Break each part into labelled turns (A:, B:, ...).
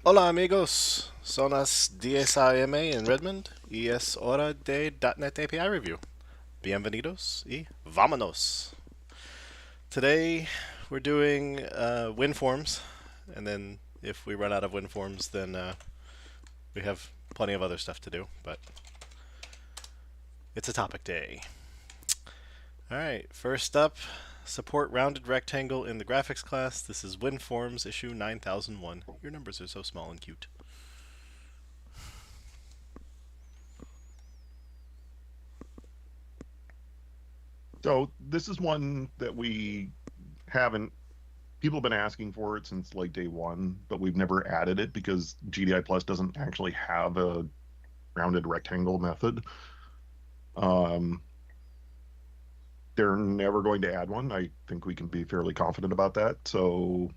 A: Hola amigos, son las 10 a.m. en Redmond y es hora de .NET API Review. Bienvenidos y vámonos. Today we're doing WinForms, and then if we run out of WinForms, then we have plenty of other stuff to do, but it's a topic day. Alright, first up, support rounded rectangle in the graphics class. This is WinForms issue 9001. Your numbers are so small and cute.
B: So this is one that we haven't, people have been asking for it since like day one, but we've never added it because GDI Plus doesn't actually have a rounded rectangle method. Um, they're never going to add one. I think we can be fairly confident about that. So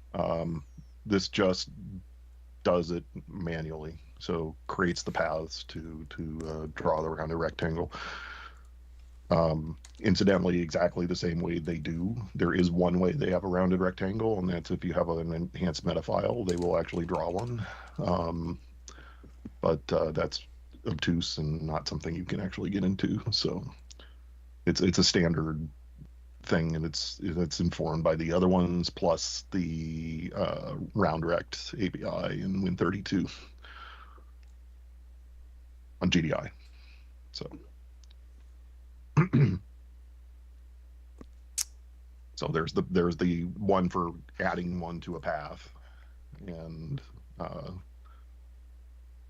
B: this just does it manually. So creates the paths to draw the rounded rectangle. Incidentally, exactly the same way they do. There is one way they have a rounded rectangle, and that's if you have an enhanced meta file, they will actually draw one. But that's obtuse and not something you can actually get into. So it's a standard thing, and it's informed by the other ones plus the round-rect API in Win32 on GDI. So. So there's the one for adding one to a path, and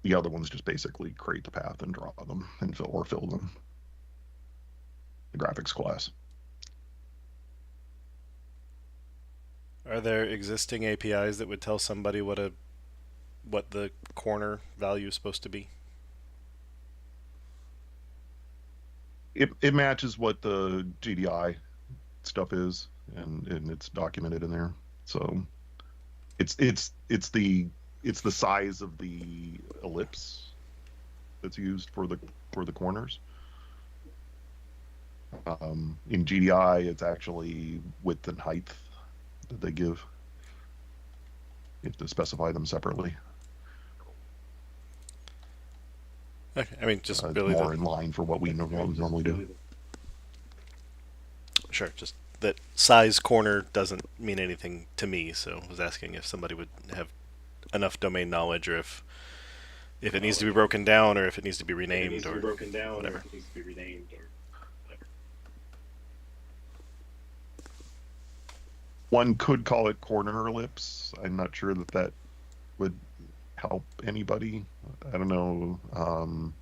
B: the other ones just basically create the path and draw them and fill them. The graphics class.
A: Are there existing APIs that would tell somebody what the corner value is supposed to be?
B: It matches what the GDI stuff is, and it's documented in there. So it's the size of the ellipse that's used for the corners. In GDI, it's actually width and height that they give. You have to specify them separately.
A: Okay, I mean, just really
B: more in line for what we normally do.
A: Sure, just that size corner doesn't mean anything to me, so I was asking if somebody would have enough domain knowledge, or if it needs to be broken down, or if it needs to be renamed, or whatever.
B: One could call it corner ellipse. I'm not sure that would help anybody. I don't know.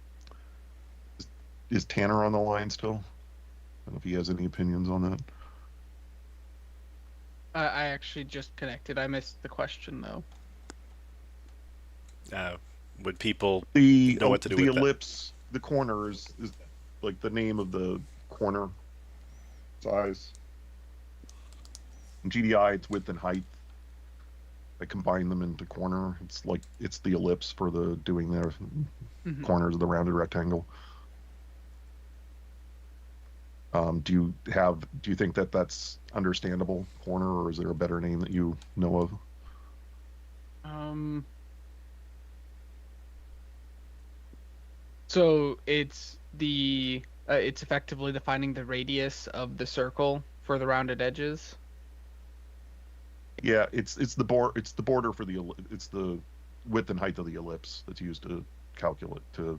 B: Is Tanner on the line still? I don't know if he has any opinions on that.
C: I actually just connected. I missed the question though.
A: Would people know what to do with
B: the ellipse? The corner is like the name of the corner size. In GDI, it's width and height. I combine them into corner. It's the ellipse for the doing the corners of the rounded rectangle. Do you think that that's understandable, corner, or is there a better name that you know of?
C: So it's it's effectively defining the radius of the circle for the rounded edges.
B: Yeah, it's the border for the width and height of the ellipse that's used to calculate to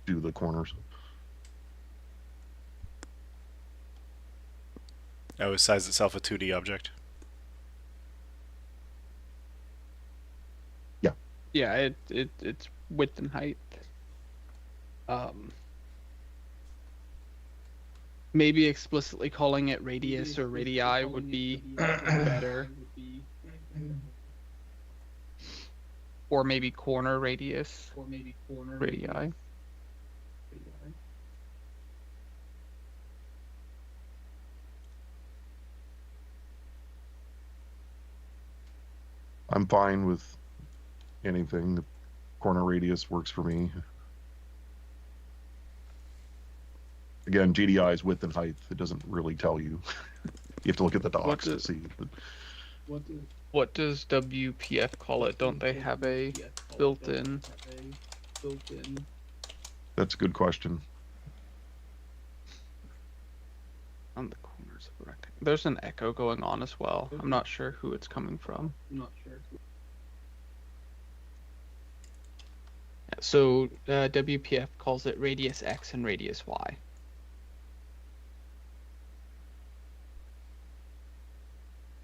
B: do the corners.
A: Oh, is size itself a 2D object?
B: Yeah.
C: Yeah, it's width and height. Maybe explicitly calling it radius or radii would be better. Or maybe corner radius or maybe corner radii.
B: I'm fine with anything. The corner radius works for me. Again, GDI is width and height. It doesn't really tell you. You have to look at the docs to see. But
C: What does WPF call it? Don't they have a built-in?
B: That's a good question.
C: On the corners of the rectangle. There's an echo going on as well. I'm not sure who it's coming from. So WPF calls it radius X and radius Y.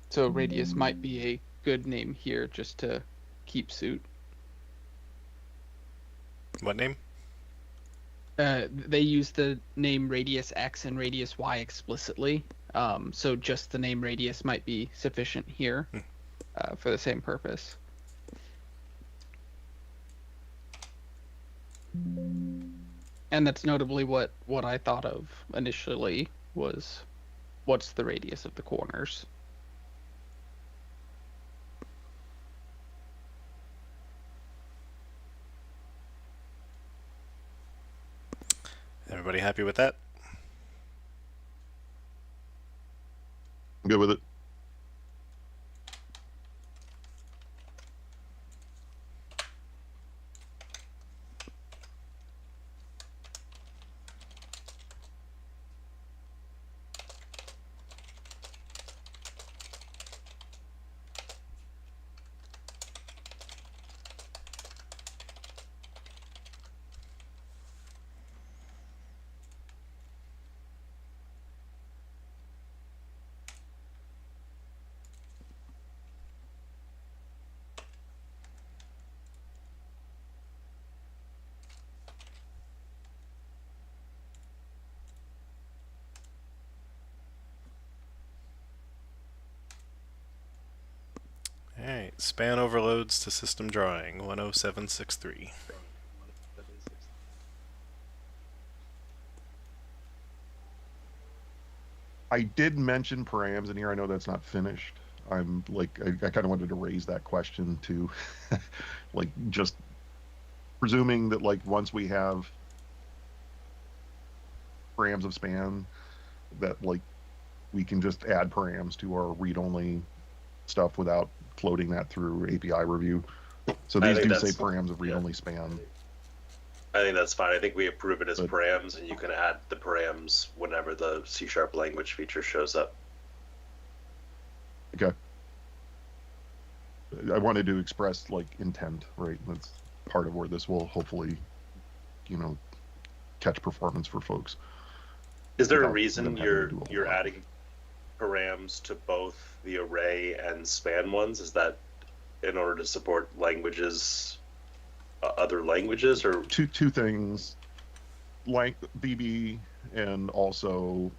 C: So radius might be a good name here just to keep suit.
A: What name?
C: They use the name radius X and radius Y explicitly. So just the name radius might be sufficient here for the same purpose. And that's notably what I thought of initially was what's the radius of the corners.
A: Everybody happy with that?
B: I'm good with it.
A: Alright, span overloads to system drawing 10763.
B: I did mention params in here. I know that's not finished. I'm like, I kind of wanted to raise that question too. Like, just presuming that, like, once we have params of span, that, like, we can just add params to our read-only stuff without floating that through API review. So
D: I
B: these
D: think
B: do say
D: that's-
B: params of read-only span.
D: I think that's fine. I think we approve it as
B: But-
D: params, and you can add the params whenever the C# language feature shows up.
B: Okay. I wanted to express, like, intent, right? That's part of where this will hopefully, catch performance for folks.
D: Is there a
B: without
D: reason
B: them having to do a whole
D: you're
B: lot.
D: adding params to both the array and span ones? Is that in order to support languages, other languages, or
B: Two things, like VB, and also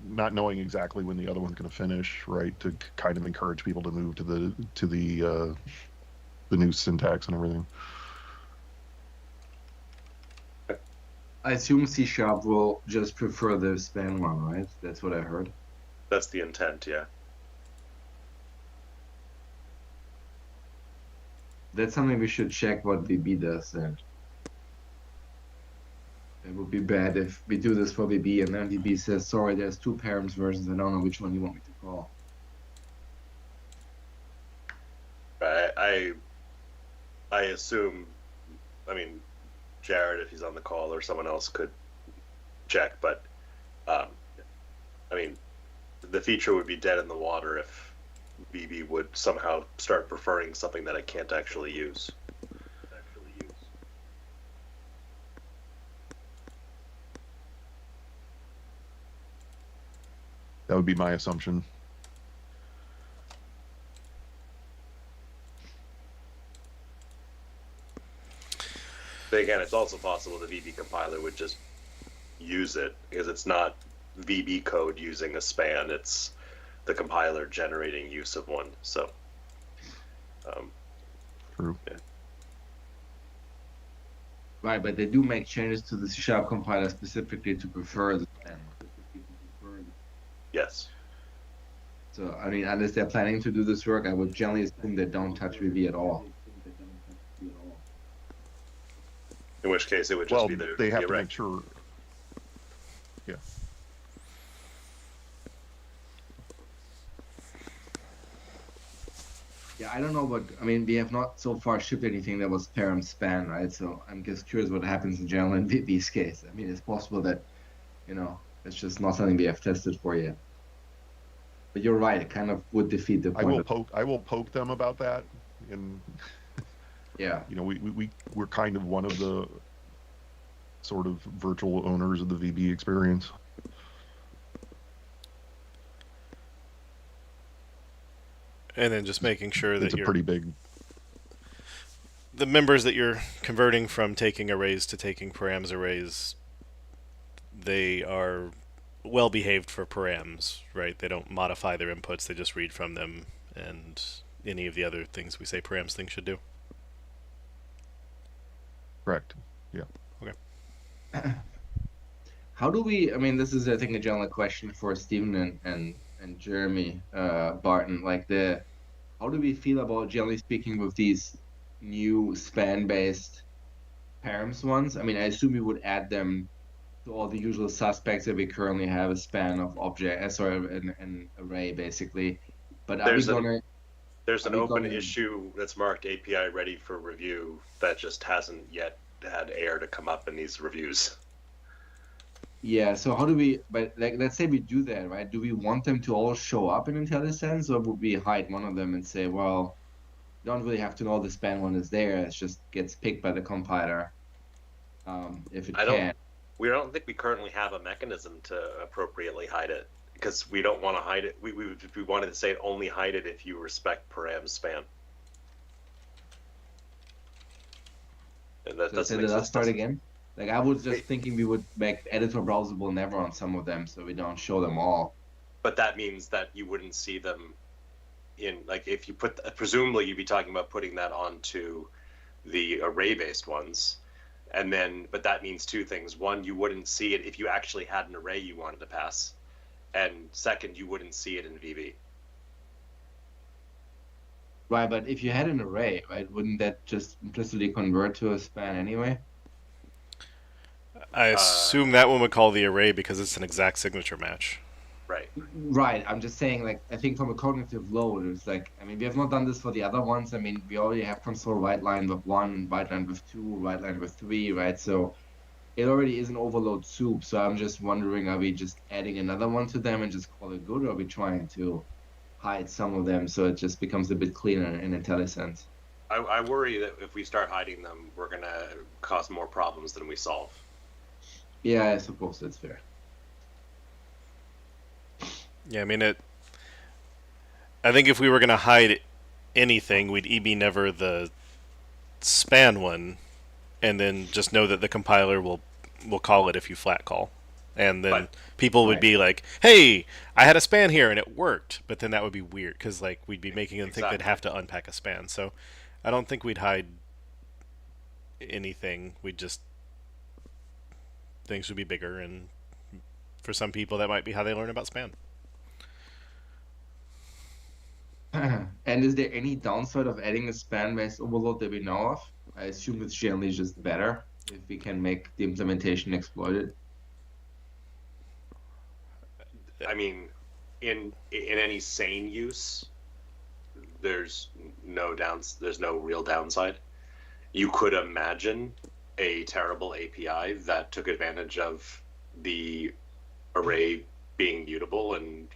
B: not knowing exactly when the other one's going to finish, right? To kind of encourage people to move to the new syntax and everything.
E: I assume C# will just prefer the span one, right? That's what I heard.
D: that's the intent? Yeah.
E: That's something we should check what VB does then. It would be bad if we do this for VB and then VB says, sorry, there's two params versions, I don't know which one you want me to call.
D: I assume, I mean, Jared, if he's on the call, or someone else could check, but I mean, the feature would be dead in the water if VB would somehow start preferring something that I can't actually use.
B: That would be my assumption.
D: But again, it's also possible the VB compiler would just use it, because it's not VB code using a span, it's the compiler generating use of one. So
B: True.
D: Yeah.
E: Right, but they do make changes to the C# compiler specifically to prefer the span.
D: Yes.
E: So, I mean, unless they're planning to do this work, I would generally assume they don't touch VB at all.
D: In which case it would just
B: Well,
D: be the
B: they have to
D: array.
B: make sure. Yeah.
E: Yeah, I don't know, but I mean, we have not so far shipped anything that was param span, right? So I'm just curious what happens in general in these cases. I mean, it's possible that, it's just not something we have tested for yet. But you're right, it kind of would defeat the point of,
B: I will poke them about that. And
E: yeah.
B: we're kind of one of the sort of virtual owners of the VB experience.
A: And then just making sure that
B: It's a pretty big.
A: the members that you're converting from taking arrays to taking params arrays, they are well behaved for params, right? They don't modify their inputs, they just read from them, and any of the other things we say params things should do.
B: Correct. Yeah.
A: Okay.
E: How do we, I mean, this is, I think, a general question for Stephen and Jeremy, Barton, how do we feel about, generally speaking, with these new span-based params ones? I mean, I assume we would add them to all the usual suspects that we currently have a span of object, sorry, an array basically. But
D: There's an
E: are we
D: open
E: gonna,
D: issue that's marked API ready for review that just hasn't yet had air to come up in these reviews.
E: yeah, so how do we, but let's say we do that, right? Do we want them to all show up in IntelliSense, or would we hide one of them and say, well, you don't really have to know the span one is there, it just gets picked by the compiler, if it can.
D: We don't think we currently have a mechanism to appropriately hide it, because we don't want to hide it. We wanted to say only hide it if you respect param span. And that
E: So
D: doesn't
E: say the last
D: exist.
E: part again. Like I was just thinking we would make editor browsable never on some of them, so we don't show them all.
D: But that means that you wouldn't see them in, like, if you put, presumably you'd be talking about putting that onto the array-based ones. And then, but that means two things. One, you wouldn't see it if you actually had an array you wanted to pass. And second, you wouldn't see it in VB.
E: Right, but if you had an array, right, wouldn't that just implicitly convert to a span anyway?
A: I assume that one would call the array because it's an exact signature match.
D: Right.
E: Right, I'm just saying, like, I think from a cognitive load, it's like, I mean, we have not done this for the other ones. I mean, we already have console write line with 1, write line with 2, write line with 3, right? So it already is an overload soup. So I'm just wondering, are we just adding another one to them and just call it good, or are we trying to hide some of them so it just becomes a bit cleaner in IntelliSense?
D: I worry that if we start hiding them, we're going to cause more problems than we solve.
E: Yeah, I suppose that's fair.
A: Yeah, I mean I think if we were going to hide anything, we'd EB never the span one, and then just know that the compiler will call it if you flat call, and then people would be like, "Hey, I had a span here and it worked," but then that would be weird because like we'd be making them think they'd have to unpack a span. So I don't think we'd hide anything. We'd just things would be bigger, and for some people that might be how they learn about span.
E: And is there any downside of adding a span-based overload that we know of? I assume it's generally just better if we can make the implementation exploited.
D: I mean, in any sane use, there's no real downside. You could imagine a terrible API that took advantage of the array being mutable and,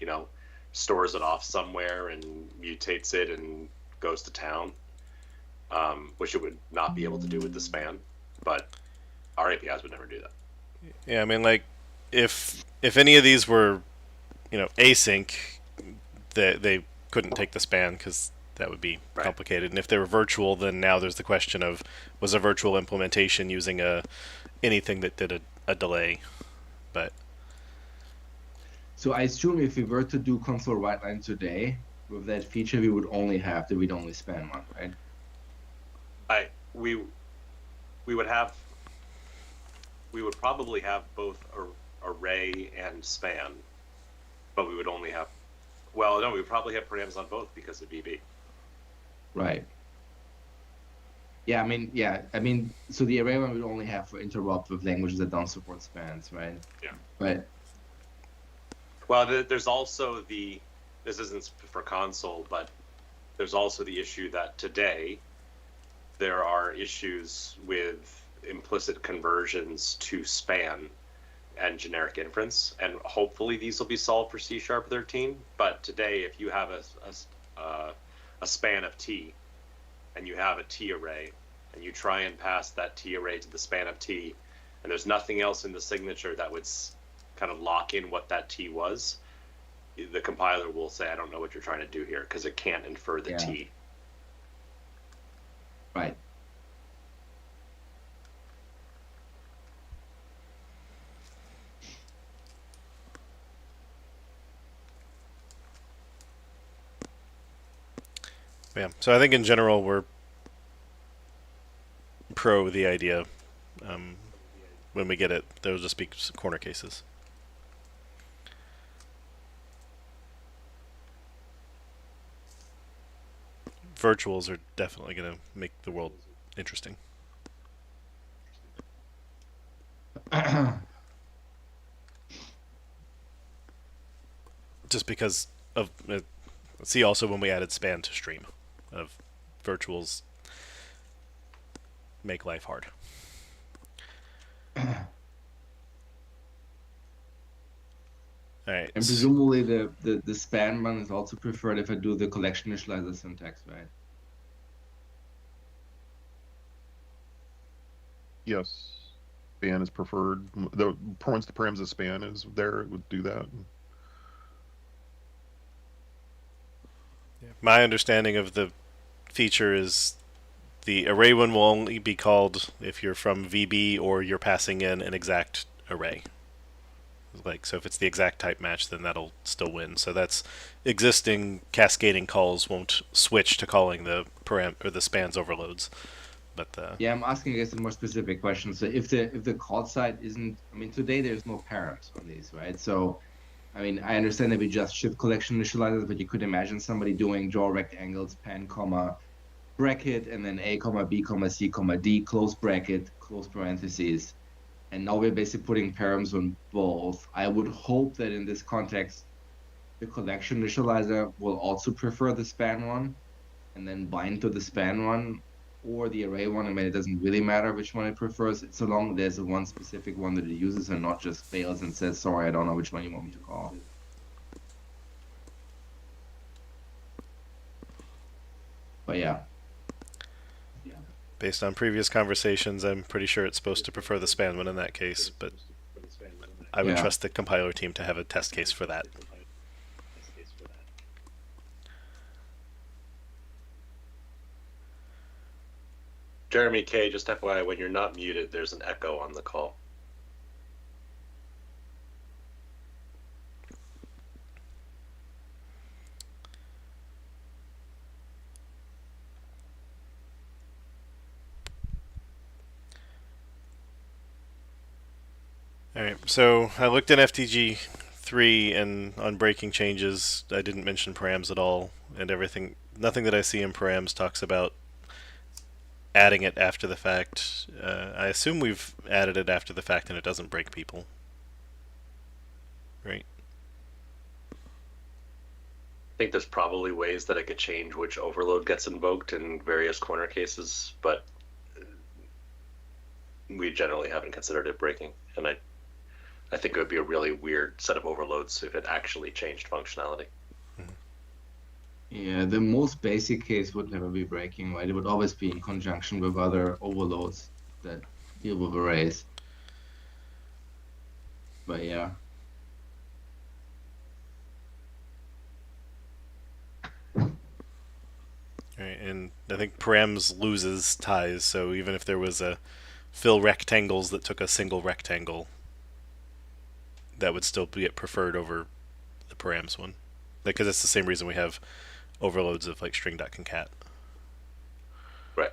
D: stores it off somewhere and mutates it and goes to town, which it would not be able to do with the span. But our APIs would never do that.
A: Yeah, I mean, like, if any of these were, async, they couldn't take the span because that would be complicated. And if they were virtual, then now there's the question of, was a virtual implementation using anything that did a delay? But
E: so I assume if we were to do console write line today with that feature, we would only have the read-only span one, right?
D: We would probably have both array and span, but we would only have, we would probably have params on both because of VB.
E: Right. Yeah, I mean, so the array one would only have for interrupt with languages that don't support spans, right?
D: Yeah.
E: Right.
D: Well, there's also this isn't for console, but there's also the issue that today there are issues with implicit conversions to span and generic inference, and hopefully these will be solved for C#13. But today, if you have a span of T, and you have a T array, and you try and pass that T array to the span of T, and there's nothing else in the signature that would kind of lock in what that T was, the compiler will say, I don't know what you're trying to do here, because it can't infer the T.
E: Right.
A: Yeah. So I think in general we're pro the idea. When we get it, there'll just be corner cases. Virtuals are definitely going to make the world interesting. Just because of see also when we added span to stream of virtuals make life hard. All right.
E: And presumably the span one is also preferred if I do the collection initializer syntax, right?
B: Yes, span is preferred. Once the params of span is there, it would do that.
A: My understanding of the feature is the array one will only be called if you're from VB or you're passing in an exact array. Like, so if it's the exact type match, then that'll still win. So that's existing cascading calls won't switch to calling the param or the spans overloads. But
E: yeah, I'm asking, I guess, a more specific question. So if the call side isn't, I mean, today there's no params on these, right? So, I mean, I understand that we just ship collection initializers, but you could imagine somebody doing draw rectangles, pan, comma, bracket, and then A, comma, B, comma, C, comma, D, close bracket, close parentheses. And now we're basically putting params on both. I would hope that in this context, the collection initializer will also prefer the span one and then bind to the span one or the array one. I mean, it doesn't really matter which one it prefers, so long there's a one specific one that it uses and not just fails and says, sorry, I don't know which one you want me to call. But yeah.
A: Based on previous conversations, I'm pretty sure it's supposed to prefer the span one in that case, but I would trust the compiler team to have a test case for that.
D: Jeremy K, just FYI, when you're not muted, there's an echo on the call.
A: Alright, so I looked in FTG3 and on breaking changes, I didn't mention params at all, and everything, nothing that I see in params talks about adding it after the fact. I assume we've added it after the fact and it doesn't break people. Right?
D: I think there's probably ways that I could change which overload gets invoked in various corner cases, but we generally haven't considered it breaking, and I think it would be a really weird set of overloads if it actually changed functionality.
E: Yeah, the most basic case would never be breaking, right? It would always be in conjunction with other overloads that deal with arrays. But yeah.
A: Right, and I think params loses ties, so even if there was a fill rectangles that took a single rectangle, that would still be preferred over the params one. Because it's the same reason we have overloads of like string.concat.
D: Right.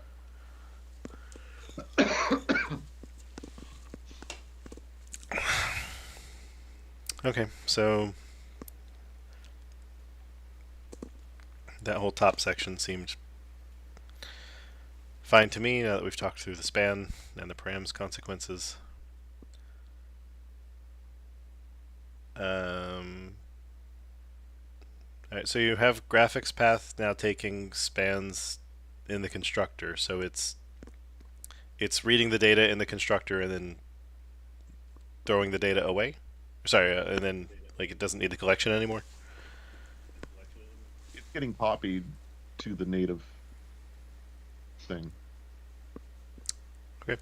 A: Okay, so that whole top section seemed fine to me now that we've talked through the span and the params consequences. All right, so you have graphics path now taking spans in the constructor, so it's reading the data in the constructor and then throwing the data away. Sorry, and then like it doesn't need the collection anymore.
B: It's getting copied to the native thing.
A: Okay.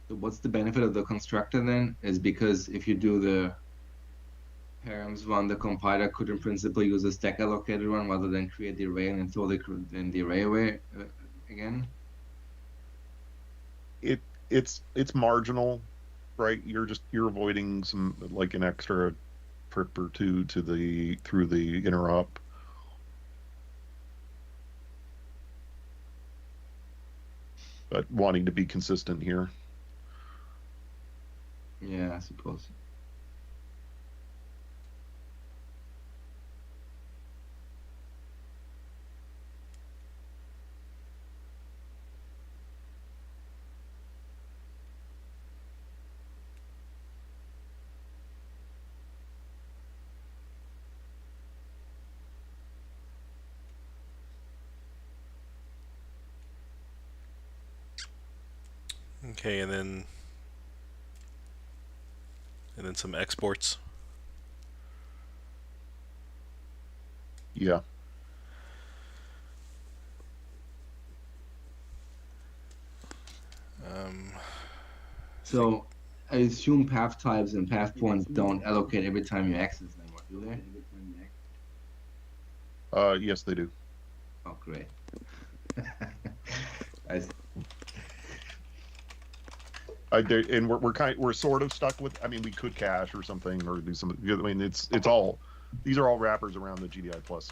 E: So what's the benefit of the constructor then? Is because if you do the params one, the compiler could in principle use a stack allocated one rather than create the array and then throw the array away again.
B: It's marginal, right? You're avoiding some like an extra trip or two to the through the interop. But wanting to be consistent here.
E: Yeah, I suppose.
A: Okay, and then some exports.
B: Yeah.
E: So I assume path types and path points don't allocate every time you access them, do they?
B: Yes, they do.
E: Oh, great.
B: And we're sort of stuck with. I mean, we could cache or something or do some. I mean, it's all. These are all wrappers around the GDI plus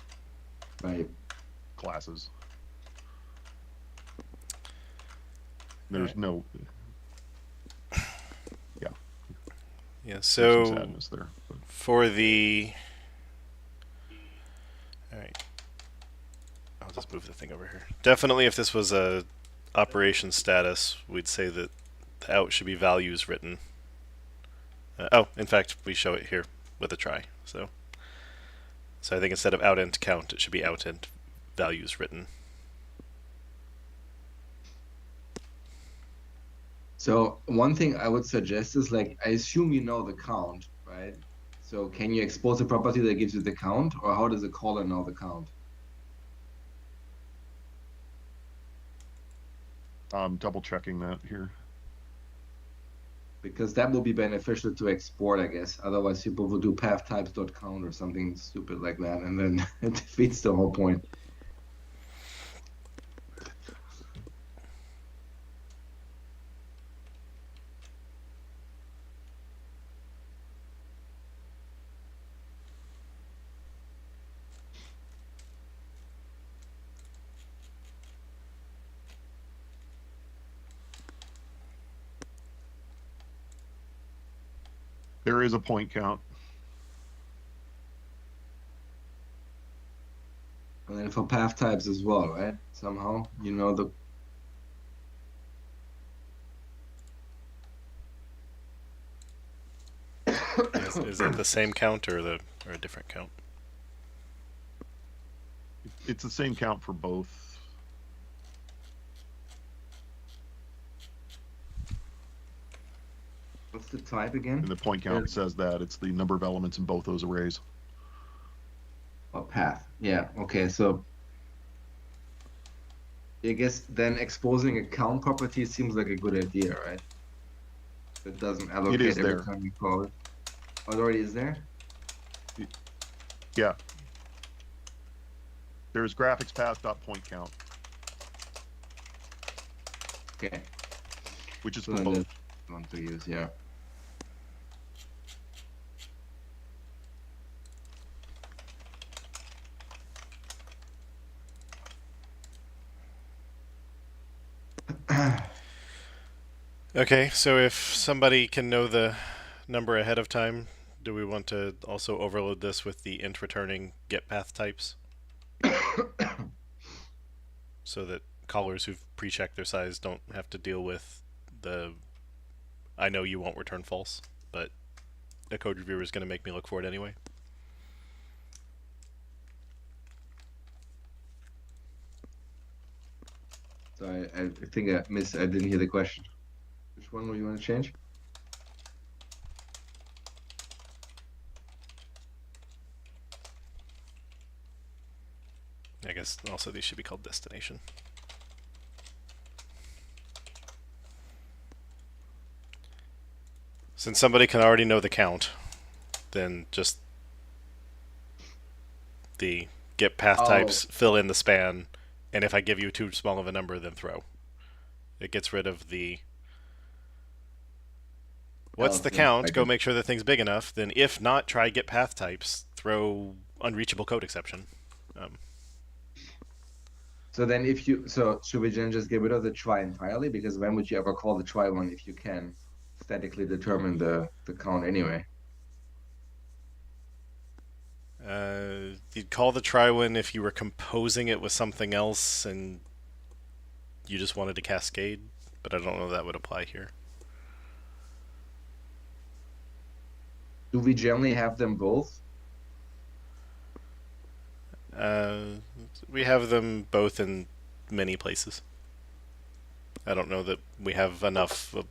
E: Right.
B: classes. There's no. Yeah.
A: Yeah.
B: There's
A: So
B: some sadness there. But.
A: for the. All right. I'll just move the thing over here. Definitely, if this was a operation status, we'd say that the out should be values written. Oh, in fact, we show it here with a try. So I think instead of outint count, it should be outint values written.
E: So one thing I would suggest is like, I assume you know the count, right? So can you expose a property that gives you the count, or how does the caller know the count?
B: I'm double checking that here.
E: Because that will be beneficial to export, I guess. Otherwise, people will do path types.count or something stupid like that, and then it defeats the whole point.
B: There is a point count.
E: And then for path types as well, right? Somehow, you know the.
A: Is it the same count or a different count?
B: It's the same count for both.
E: What's the type again?
B: And the point count says that it's the number of elements in both those arrays.
E: Oh, path. Yeah. Okay. So I guess then exposing a count property seems like a good idea, right? It doesn't allocate every
B: there.
E: time you call it. Oh, it already is there?
B: Yeah. There's graphics path.point count.
E: Okay.
B: Which is
E: So
B: for
E: then
B: both.
E: that's one to use, yeah.
A: Okay, so if somebody can know the number ahead of time, do we want to also overload this with the int returning get path types? So that callers who've pre-checked their size don't have to deal with the I know you won't return false, but a code reviewer is going to make me look for it anyway.
E: So I think I didn't hear the question. Which one do you want to change?
A: I guess also these should be called destination. Since somebody can already know the count, then just the get path types, fill in the span, and if I give you too small of a number, then throw. It gets rid of the what's the count, go make sure the thing's big enough, then if not, try get path types, throw unreachable code exception.
E: So then should we then just get rid of the try entirely? Because when would you ever call the try one if you can statically determine the count anyway?
A: You'd call the try one if you were composing it with something else and you just wanted to cascade, but I don't know if that would apply here.
E: Do we generally have them both?
A: We have them both in many places. I don't know that we have enough of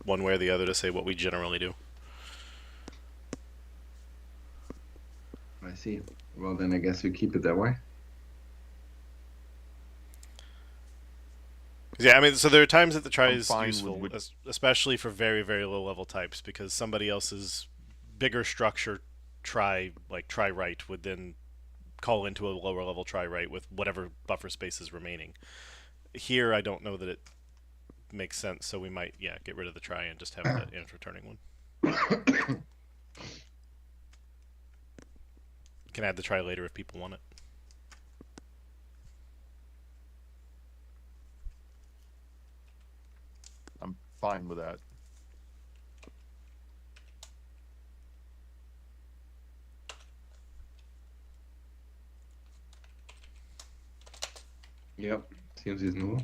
A: one way or the other to say what we generally do.
E: I see. Well, then I guess we keep it that way.
A: Yeah, I mean, so there are times that the try
B: I'm
A: is
B: fine
A: useful,
B: with
A: especially for very, very low level types, because somebody else's bigger structure try, like try right, would then call into a lower level try right with whatever buffer space is remaining. Here, I don't know that it makes sense, so we might, yeah, get rid of the try and just have the int returning one. Can add the try later if people want it.
B: I'm fine with that.
E: Yep, seems reasonable.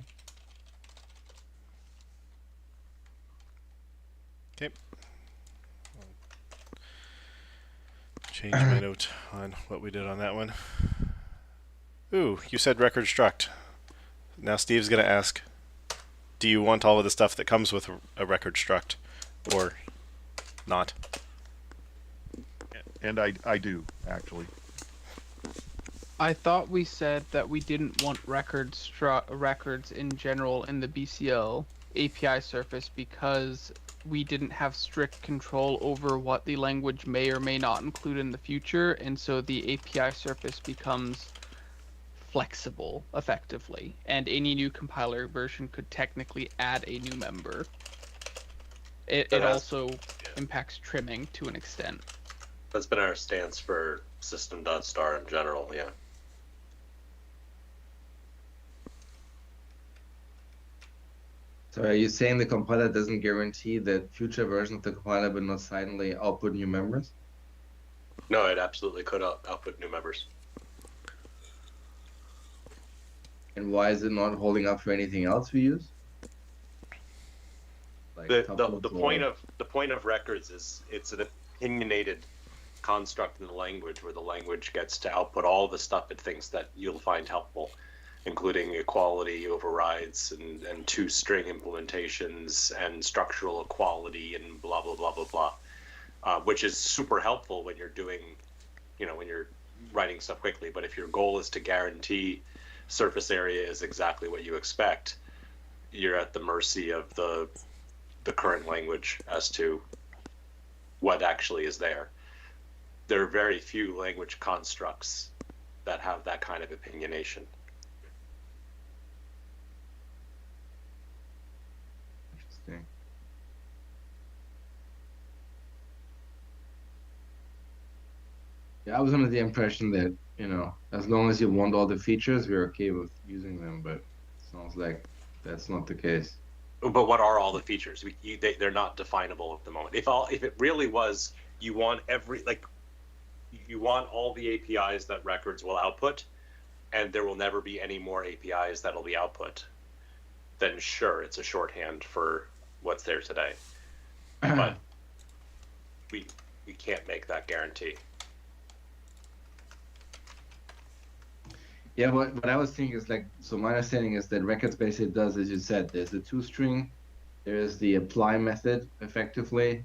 A: Okay. Change my note on what we did on that one. Ooh, you said record struct. Now Steve's going to ask, do you want all of the stuff that comes with a record struct or not?
B: And I do, actually.
C: I thought we said that we didn't want records in general in the BCL API surface because we didn't have strict control over what the language may or may not include in the future, and so the API surface becomes flexible effectively, and any new compiler version could technically add a new member. It also impacts trimming to an extent.
D: That's been our stance for System.Star in general, yeah.
E: So are you saying the compiler doesn't guarantee that future versions of the compiler will not silently output new members?
D: No, it absolutely could output new members.
E: And why is it not holding up for anything else we use? Like
D: The point of records is it's an opinionated construct in the language where the language gets to output all the stuff it thinks that you'll find helpful, including equality overrides and two string implementations and structural equality and blah blah blah blah blah, which is super helpful when you're doing, when you're writing stuff quickly. But if your goal is to guarantee surface area is exactly what you expect, you're at the mercy of the current language as to what actually is there. There are very few language constructs that have that kind of opinionation.
E: Interesting. Yeah, I was under the impression that, as long as you want all the features, we're okay with using them, but it sounds like that's not the case.
D: But what are all the features? They're not definable at the moment. If it really was, you want all the APIs that records will output, and there will never be any more APIs that'll be output, then sure, it's a shorthand for what's there today. But we we can't make that guarantee.
E: Yeah, what I was thinking is like, so my understanding is that records basically does, as you said, there's a toString, there is the apply method effectively,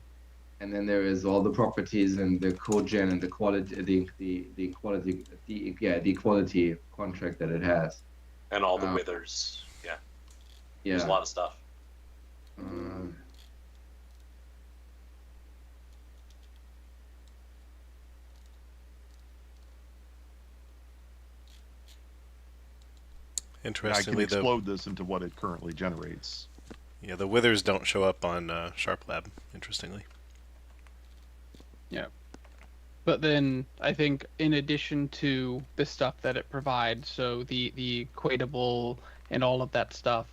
E: and then there is all the properties and the code gen and the quality, the quality, the quality contract that it has.
D: And all the withers. Yeah. There's a
E: Yeah.
D: lot of stuff.
B: I can
A: Interestingly,
B: explode this into what it currently generates.
A: the withers don't show up on SharpLab. Interestingly.
C: Yeah. But then I think in addition to the stuff that it provides, so the equatable and all of that stuff,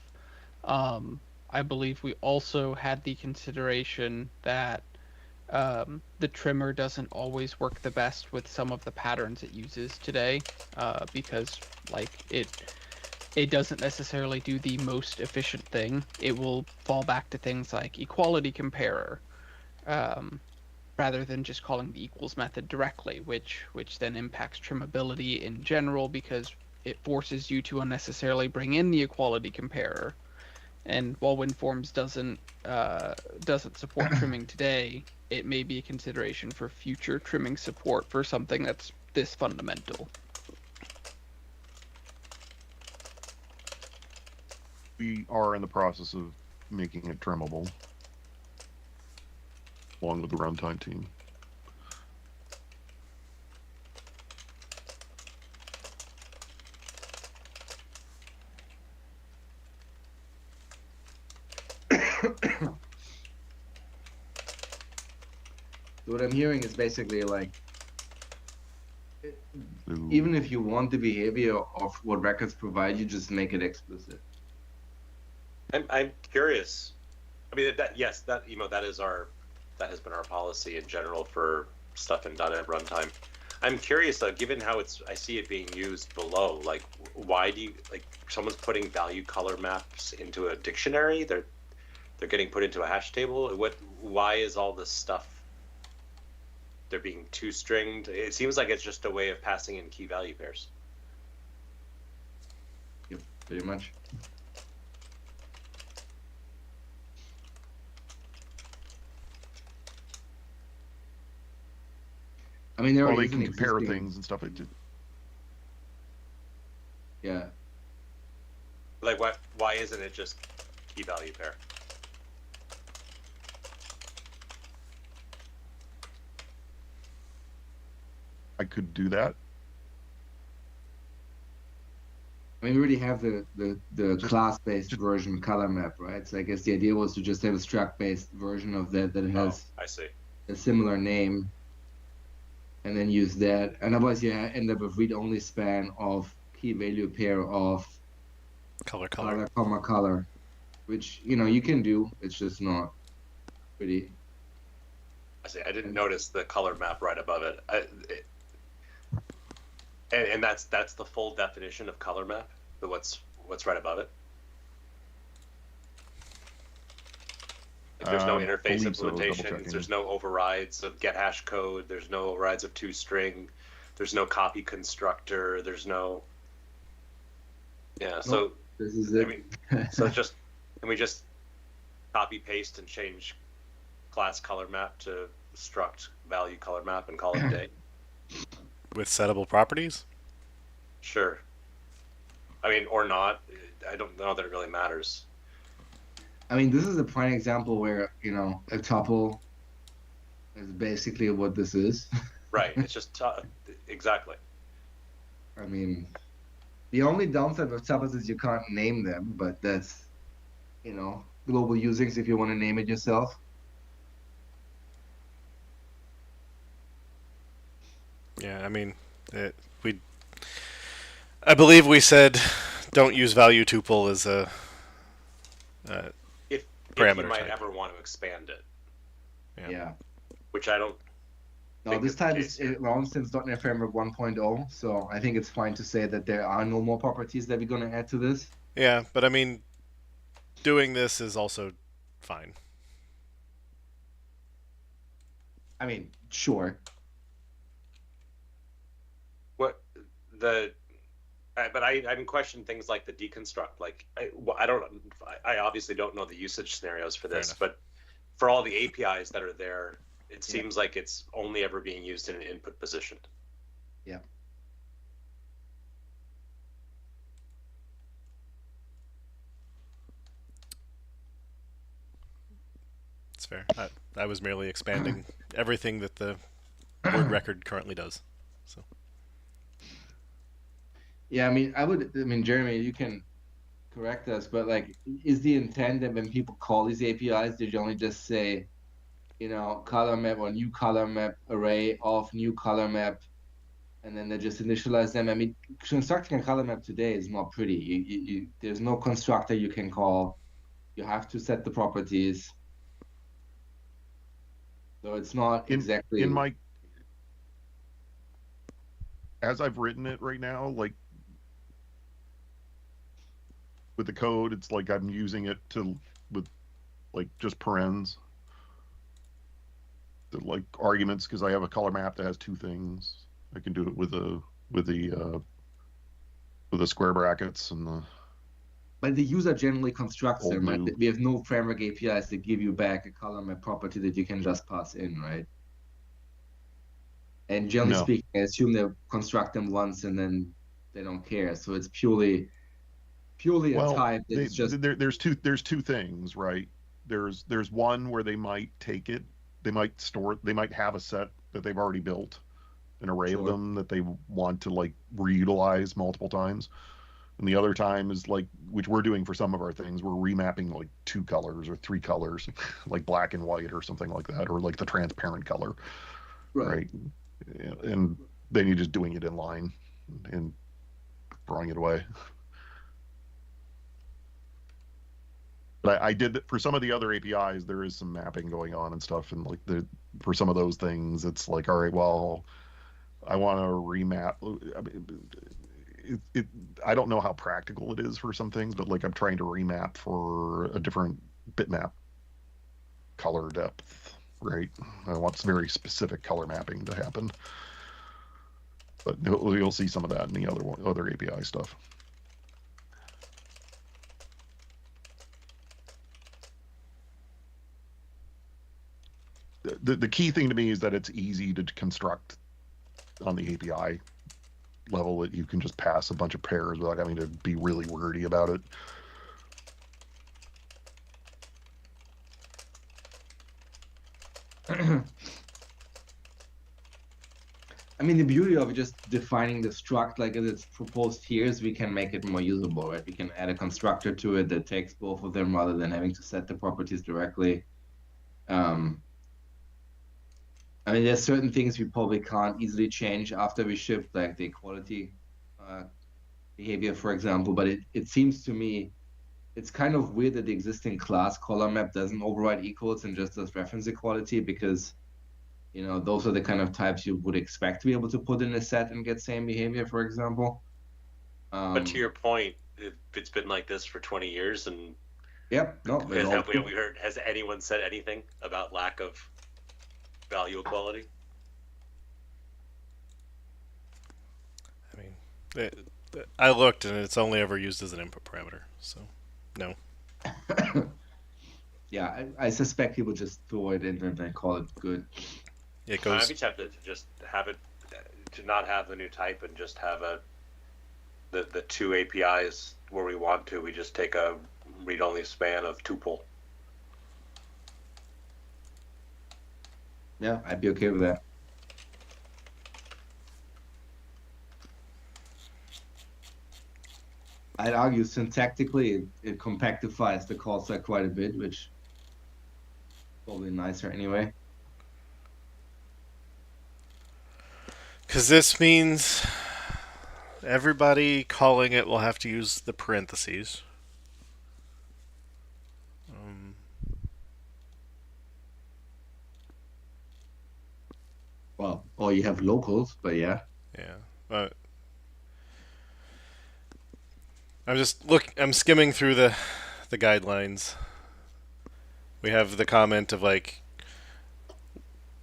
C: I believe we also had the consideration that the trimmer doesn't always work the best with some of the patterns it uses today, because like it doesn't necessarily do the most efficient thing. It will fall back to things like equality comparer, rather than just calling the equals method directly, which then impacts trimmability in general because it forces you to unnecessarily bring in the equality comparer. And while WinForms doesn't support trimming today, it may be a consideration for future trimming support for something that's this fundamental.
B: We are in the process of making it trimmable, along with the runtime team.
E: So what I'm hearing is basically like,
B: So,
E: even if you want the behavior of what records provide, you just make it explicit.
D: I'm curious. I mean, that yes, that that has been our policy in general for stuff in .NET runtime. I'm curious though, given how I see it being used below. Like, why do you someone's putting value color maps into a dictionary? They're getting put into a hash table. Why is all this stuff? They're being toStringed. It seems like it's just a way of passing in key value pairs.
E: Yep, pretty much. I mean, there
B: well, they
E: is an
B: can compare
E: existing,
B: things and stuff.
E: yeah.
D: Like, why isn't it just key value pair?
B: I could do that.
E: I mean, we already have the class-based version color map, right? So I guess the idea was to just have a struct-based version of that has
D: I see.
E: a similar name, and then use that. And otherwise, you end up with read-only span of key value pair of
A: Color.
E: comma color, which you can do. It's just not pretty.
D: I see. I didn't notice the color map right above it. And that's the full definition of color map. What's right above it? Like, there's no interface implementations. There's no overrides of get hash code. There's no overrides of toString. There's no copy constructor. There's no. Yeah. So
E: nope, this is it.
D: I mean, so just can we just copy paste and change class color map to struct value color map and call it a day?
A: With settable properties?
D: Sure. I mean, or not. I don't know that it really matters.
E: I mean, this is a prime example where a tuple is basically what this is.
D: Right. It's just exactly.
E: I mean, the only downside of tuples is you can't name them, but that's global usings if you want to name it yourself.
A: Yeah, I mean, I believe we said don't use value tuple as a
D: If
A: parameter
D: you might
A: type.
D: ever want to expand it.
E: Yeah.
D: Which I don't.
E: No, this time it's around since .NET Framework 1.0, so I think it's fine to say that there are no more properties that we're going to add to this.
A: Yeah, but I mean, doing this is also fine.
E: I mean, sure.
D: What the but I'm questioning things like the deconstruct. Like I don't, I obviously don't know the usage scenarios for
A: Fair
D: this,
A: enough.
D: but for all the APIs that are there, it
E: Yeah.
D: seems like it's only ever being used in an input position.
E: Yeah.
A: It's fair. I was merely expanding everything that the word record currently does. So
E: Yeah, I mean, Jeremy, you can correct us, but like, is the intent that when people call these APIs, they generally just say, color map or new color map array of new color map, and then they just initialize them? I mean, constructing a color map today is not pretty. There's no constructor you can call. You have to set the properties. So it's not
B: in
E: exactly
B: my as I've written it right now, like with the code, it's like I'm using it to with like just parens, the like arguments, because I have a color map that has two things. I can do it with the square brackets and the
E: but the user generally constructs
B: old
E: them, right?
B: new.
E: We have no framework APIs that give you back a color map property that you can just pass in, right? And generally
B: No.
E: speaking, I assume they construct them once and then they don't care. So it's purely a
B: Well,
E: type that is just
B: there's two things, right? There's one where they might take it, they might have a set that they've already built, an array of
E: sure,
B: them that they want to like reutilize multiple times. And the other time is like, which we're doing for some of our things, we're remapping like two colors or three colors, like black and white or something like that, or like the transparent color,
E: right.
B: right? And then you're just doing it in line and throwing it away. But I did for some of the other APIs, there is some mapping going on and stuff, and like for some of those things, it's like, all right, well, I want to remap. I mean, it I don't know how practical it is for some things, but like I'm trying to remap for a different bitmap color depth, right? I want very specific color mapping to happen, but you'll see some of that in the other API stuff. The key thing to me is that it's easy to construct on the API level, that you can just pass a bunch of pairs without having to be really wordy about it.
E: I mean, the beauty of just defining the struct like as it's proposed here is we can make it more usable, right? We can add a constructor to it that takes both of them rather than having to set the properties directly. I mean, there's certain things we probably can't easily change after we ship, like the equality behavior, for example. But it seems to me it's kind of weird that the existing class color map doesn't override equals and just does reference equality, because those are the kind of types you would expect to be able to put in a set and get same behavior, for example.
D: But to your point, it's been like this for 20 years, and
E: Yep, no,
D: have we heard? Has anyone said anything about lack of value equality?
A: I mean, I looked and it's only ever used as an input parameter. So no.
E: yeah, I suspect he would just throw it in and then call it good.
A: It
D: I'd
A: goes.
D: be tempted to just have it, to not have the new type and just have the two APIs where we want to. We just take a read-only span of tuple.
E: Yeah, I'd be okay with that. I'd argue syntactically it compactifies the call set quite a bit, which is probably nicer anyway.
A: Because this means everybody calling it will have to use the parentheses.
E: Well, or you have locals, but yeah.
A: Yeah. I'm skimming through the guidelines. We have the comment of like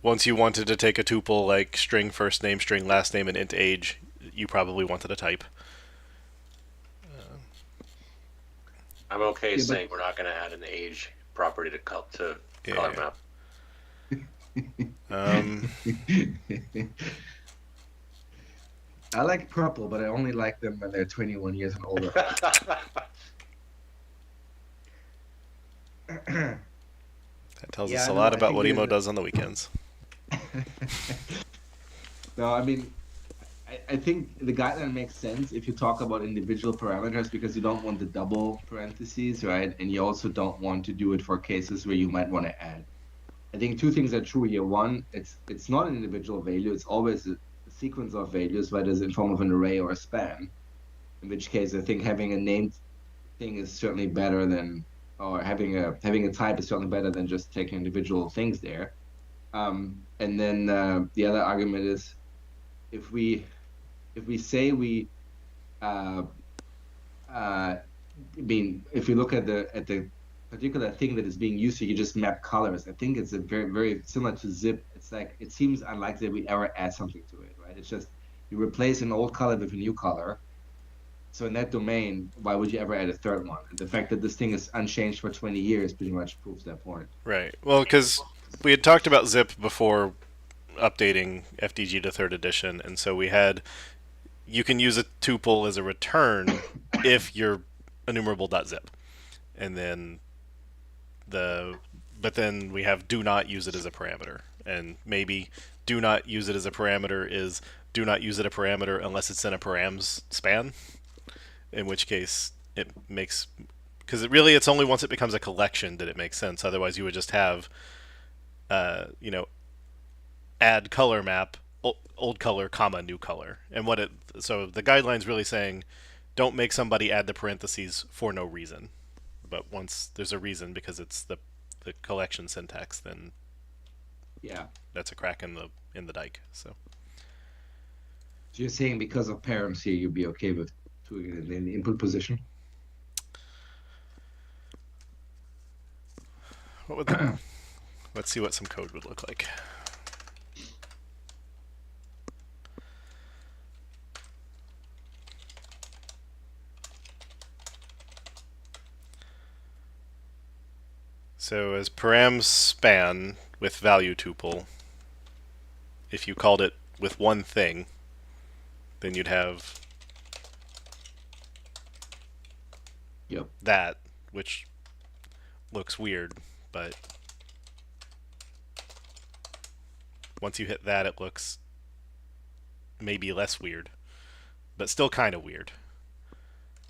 A: once you wanted to take a tuple like string first name, string last name, and int age, you probably wanted a type.
D: I'm okay
E: Yeah,
D: saying we're not going to add an age property to color
A: Yeah.
D: map.
E: I like purple, but I only like them when they're 21 years and older.
A: That tells us
E: Yeah,
A: a
E: no,
A: lot
E: I
A: about
E: think
A: what Emo
E: there's.
A: does on the weekends.
E: No, I mean, I think the guideline makes sense if you talk about individual parameters because you don't want the double parentheses, right? And you also don't want to do it for cases where you might want to add. I think two things are true here. One, it's not an individual value; it's always a sequence of values, whether it's in form of an array or a span. In which case, I think having a named thing is certainly better than, or having a type is certainly better than just taking individual things there. And then the other argument is if we say we uh, I mean, if you look at the particular thing that is being used, so you just map colors. I think it's a very similar to zip. It's like it seems unlikely that we ever add something to it, right? It's just you replace an old color with a new color. So in that domain, why would you ever add a third one? And the fact that this thing is unchanged for 20 years pretty much proves that point.
A: Right. Well, because we had talked about zip before updating FDG to third edition, and so we had you can use a tuple as a return if you're enumerable.zip, and then but then we have do not use it as a parameter, and maybe do not use it as a parameter is do not use it a parameter unless it's in a params span, in which case it makes because it's only once it becomes a collection that it makes sense. Otherwise, you would just have you know add color map old color comma new color, and what it so the guideline's really saying don't make somebody add the parentheses for no reason, but once there's a reason because it's the collection syntax, then
E: Yeah.
A: that's a crack in the dike. So
E: So you're saying because of params here, you'd be okay with doing it in the input position?
A: what would the, let's see what some code would look like. So as params span with value tuple, if you called it with one thing, then you'd have
E: Yep.
A: that, which looks weird, but once you hit that, it looks maybe less weird, but still kind of weird.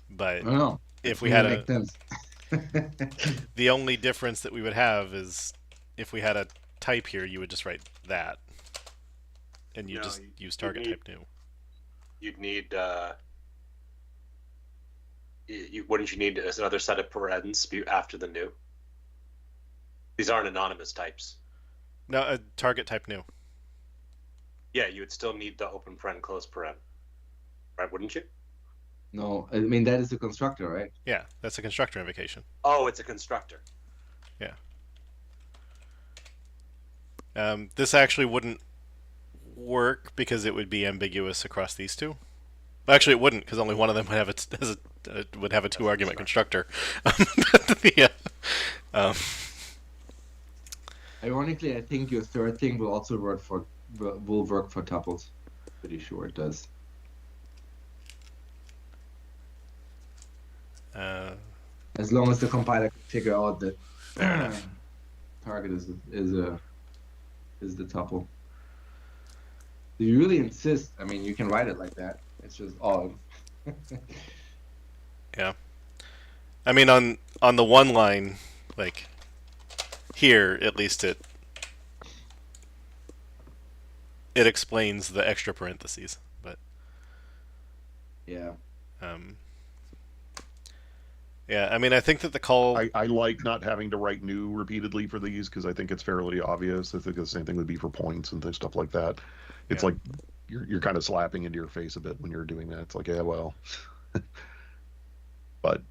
A: But
E: I don't know.
A: if
E: To
A: we
E: me,
A: had
E: it
A: a,
E: makes sense.
A: the only difference that we would have is if we had a type here, you would just write that, and you just use target type new.
D: You'd need wouldn't you need another set of parens after the new? These aren't anonymous types.
A: No, a target type new.
D: Yeah, you would still need the open paren, close paren, right? Wouldn't you?
E: No, I mean that is the constructor, right?
A: Yeah, that's a constructor invocation.
D: Oh, it's a constructor.
A: Yeah. This actually wouldn't work because it would be ambiguous across these two. Actually, it wouldn't because only one of them would have would have a two argument constructor. Yeah.
E: Ironically, I think your third thing will also work for tuples. Pretty sure it does. As long as the compiler can figure out that target is the tuple. If you really insist, I mean, you can write it like that. It's just all.
A: Yeah. I mean, on the one line, like here, at least it explains the extra parentheses, but
E: Yeah.
A: Yeah, I mean, I think that the call.
B: I like not having to write new repeatedly for these because I think it's fairly obvious. I think the same thing would be for points and stuff like that. It's like you're kind of slapping into your face a bit when you're doing that. It's like, yeah, well, but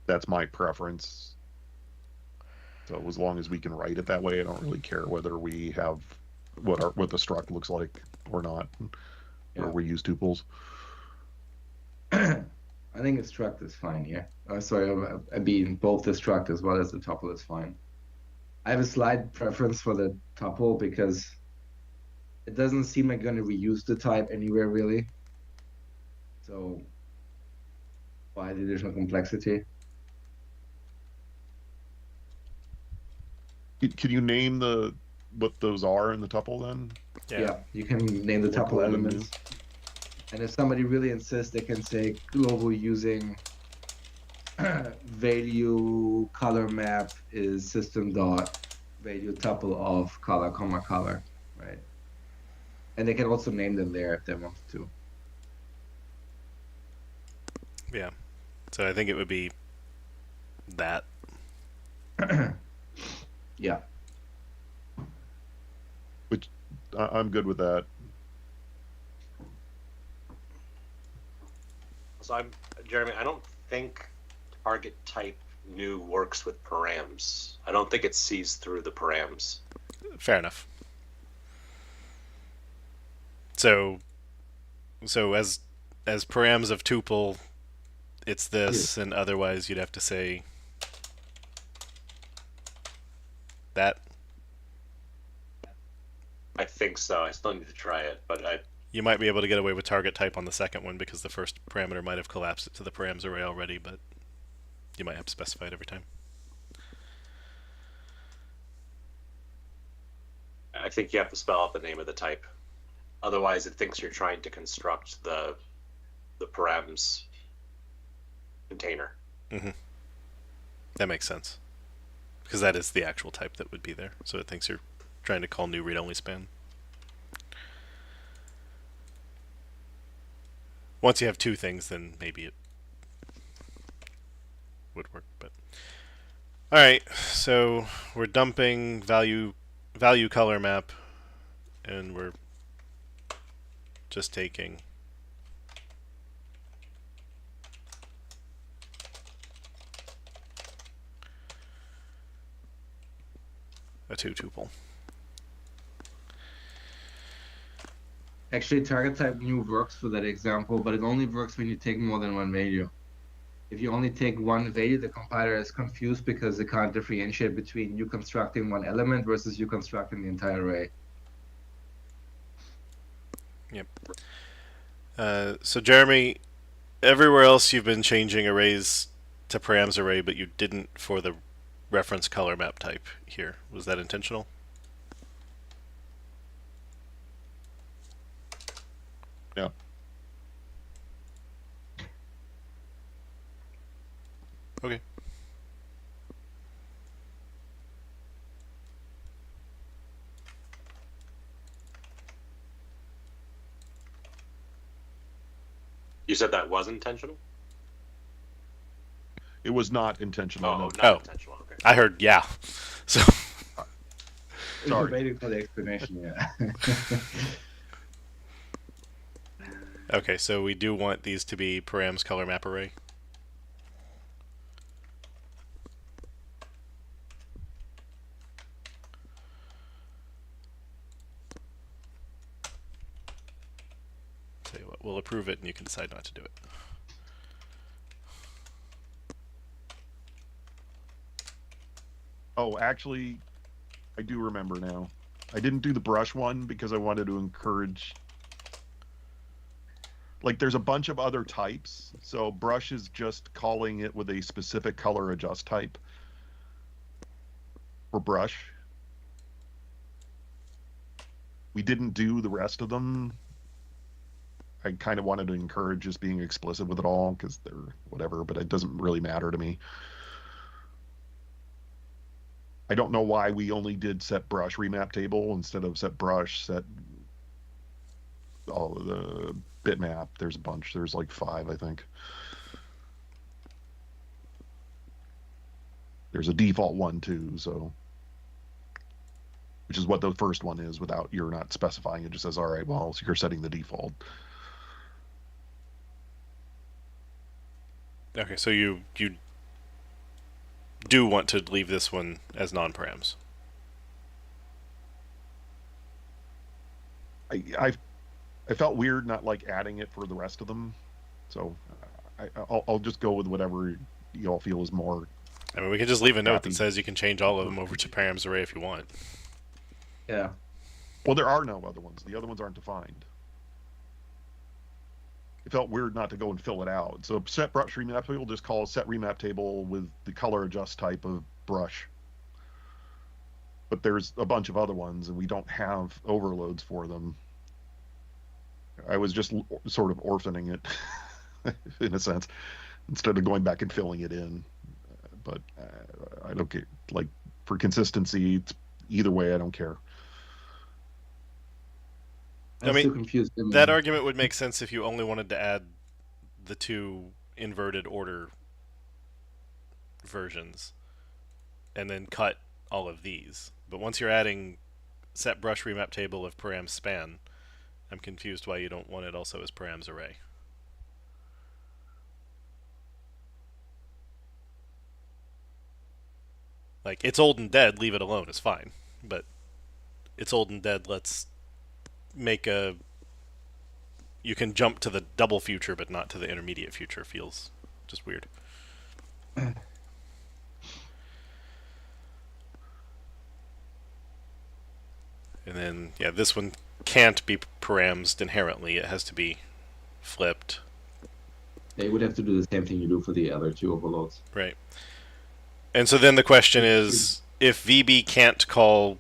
B: that's my preference. So as long as we can write it that way, I don't really care whether we have what the struct looks like or not, or we use tuples.
E: I think a struct is fine here. Sorry, I mean both the struct as well as the tuple is fine. I have a slight preference for the tuple because it doesn't seem like going to reuse the type anywhere really. So why the additional complexity?
B: Can you name what those are in the tuple then?
E: Yeah, you can name the
B: Look
E: tuple
B: old and
E: elements. And if somebody really insists, they can say global using value color map is system dot value tuple of color comma color, right? And they can also name them there if they want to.
A: Yeah. So I think it would be that.
E: Yeah.
B: Which I'm good with that.
D: So Jeremy, I don't think target type new works with params. I don't think it sees through the params.
A: Fair enough. So as params of tuple, it's this, and otherwise you'd have to say that.
D: I think so. I still need to try it, but
A: You might be able to get away with target type on the second one because the first parameter might have collapsed it to the params array already, but you might have to specify it every time.
D: I think you have to spell out the name of the type. Otherwise, it thinks you're trying to construct the params container.
A: Mm-hmm. That makes sense. Because that is the actual type that would be there. So it thinks you're trying to call new read-only span. Once you have two things, then maybe it would work. But all right, so we're dumping value color map, and we're just taking a two tuple.
E: Actually, target type new works for that example, but it only works when you take more than one value. If you only take one value, the compiler is confused because it can't differentiate between you constructing one element versus you constructing the entire array.
A: Yep. So Jeremy, everywhere else you've been changing arrays to params array, but you didn't for the reference color map type here. Was that intentional?
B: Yeah.
A: Okay.
D: You said that was intentional?
B: It was not intentional.
D: Oh,
B: No.
D: not intentional. Okay.
A: I heard yeah. So
B: Sorry.
E: Waiting for the explanation, yeah.
A: okay, so we do want these to be params color map array. Tell you what, we'll approve it and you can decide not to do it.
B: Oh, actually, I do remember now. I didn't do the brush one because I wanted to encourage. Like, there's a bunch of other types. So brush is just calling it with a specific color adjust type for brush. We didn't do the rest of them. I kind of wanted to encourage just being explicit with it all because they're whatever, but it doesn't really matter to me. I don't know why we only did set brush remap table instead of set brush, set all of the bitmap. There's a bunch. There's like 5, I think. There's a default one too, so which is what the first one is without you're not specifying. It just says, all right, well, so you're setting the default.
A: Okay, so you do want to leave this one as non-params.
B: I felt weird not like adding it for the rest of them, so I'll just go with whatever y'all feel is more.
A: I mean, we can just leave a note
B: Happy.
A: that says you can change all of them over to params array if you want.
E: Yeah.
B: Well, there are no other ones. The other ones aren't defined. It felt weird not to go and fill it out. So set brush remap table, just call set remap table with the color adjust type of brush. But there's a bunch of other ones, and we don't have overloads for them. I was just sort of orphaning it, in a sense, instead of going back and filling it in. But I don't care. Like, for consistency, it's, either way, I don't care.
E: I'm still confused.
A: That argument would make sense if you only wanted to add the two inverted order versions and then cut all of these. But once you're adding set brush remap table of params span, I'm confused why you don't want it also as params array. Like, it's old and dead, leave it alone is fine. But it's old and dead, let's make a... You can jump to the double future, but not to the intermediate future. Feels just weird. And then, yeah, this one can't be paramsed inherently. It has to be flipped.
E: They would have to do the same thing you do for the other two overloads.
A: Right. And so then the question is, if VB can't call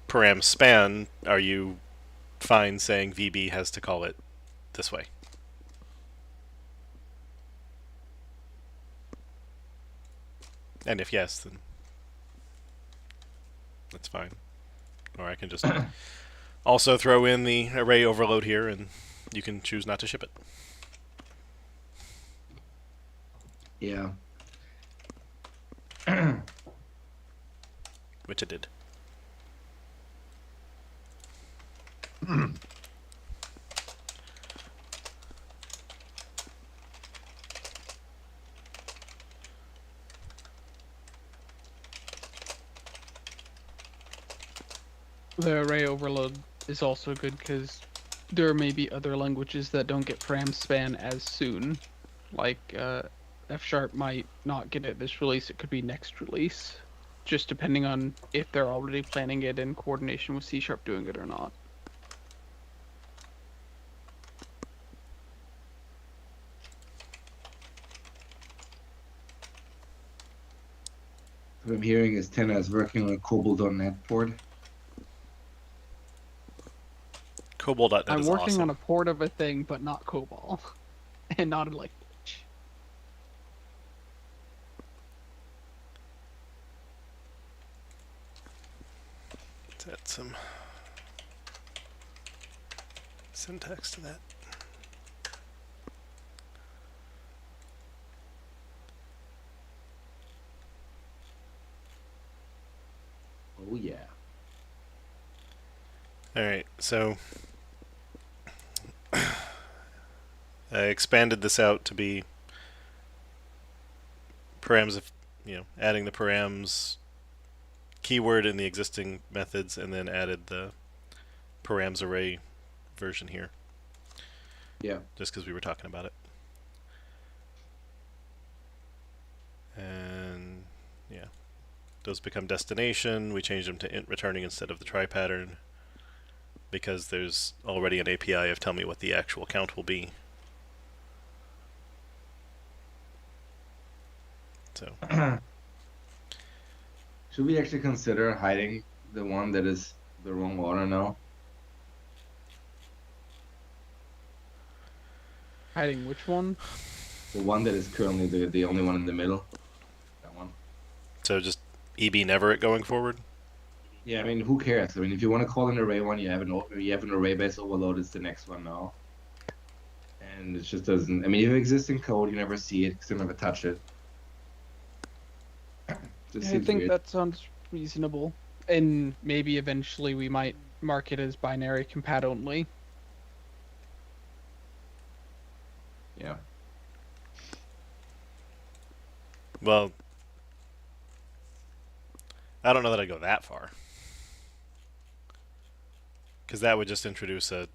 A: param span, are you fine saying VB has to call it this way? And if yes, then that's fine. Or I can just also throw in the array overload here, and you can choose not to ship it.
E: Yeah.
A: Which it did.
C: The array overload is also good because there may be other languages that don't get param span as soon. Like F# might not get it this release, it could be next release. Just depending on if they're already planning it in coordination with C# doing it or not.
E: What I'm hearing is Tenna is working on a COBOL.NET port.
A: COBOL.NET
C: I'm
A: is
C: working
A: awesome.
C: on a port of a thing, but not COBOL. And not a language.
A: Let's add some syntax to that.
E: Oh yeah.
A: Alright, so I expanded this out to be params of, adding the params keyword in the existing methods, and then added the params array version here.
E: Yeah.
A: Just because we were talking about it. And yeah, those become destination. We changed them to int returning instead of the try pattern because there's already an API of tell me what the actual count will be. So
E: should we actually consider hiding the one that is the wrong order now?
C: Hiding which one?
E: The one that is currently the only one in the middle. That one.
A: So just EB never it going forward?
E: Yeah, I mean, who cares? I mean, if you want to call an array one, you have an array base overload. It's the next one now, and it just doesn't. I mean, if it exists in code, you never see it because you never touch it.
C: I think that sounds reasonable, and maybe eventually we might mark it as binary compat only.
E: Yeah.
A: Well, I don't know that I'd go that far. Because that would just introduce that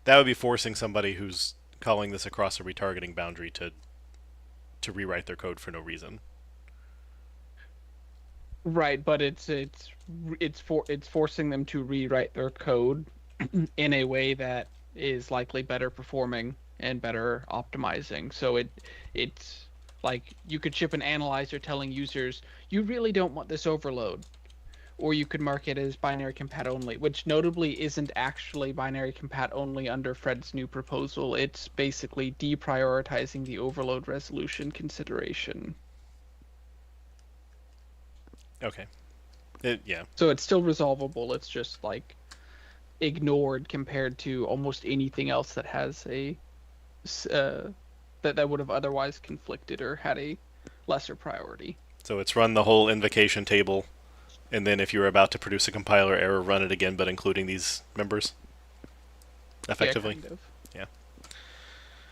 A: would be forcing somebody who's calling this across a retargeting boundary to rewrite their code for no reason.
C: Right, but it's forcing them to rewrite their code in a way that is likely better performing and better optimizing. So it's like you could ship an analyzer telling users you really don't want this overload, or you could mark it as binary compat only, which notably isn't actually binary compat only under Fred's new proposal. It's basically deprioritizing the overload resolution consideration.
A: Okay. Yeah.
C: So it's still resolvable. It's just like ignored compared to almost anything else that has a that would have otherwise conflicted or had a lesser priority.
A: So it's run the whole invocation table, and then if you're about to produce a compiler error, run it again, but including these members. Effectively.
C: Yeah, kind of.
A: Yeah.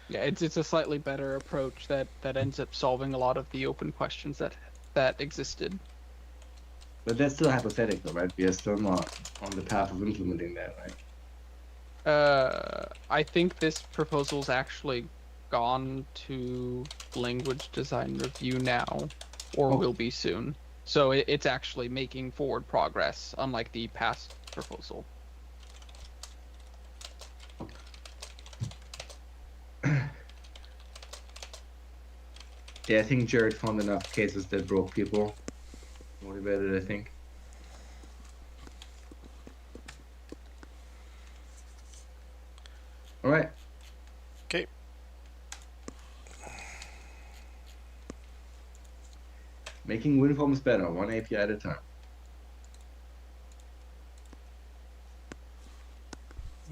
C: Yeah, it's a slightly better approach that ends up solving a lot of the open questions that existed.
E: But that's still hypothetical, right? We are still not on the path of implementing that, right?
C: I think this proposal's actually gone to language design review now, or will be soon. So it's actually making forward progress, unlike the past proposal.
E: Yeah, I think Jared found enough cases that broke people. Motivated, I think. All right.
A: Okay.
E: Making WinForms better, one API at a time.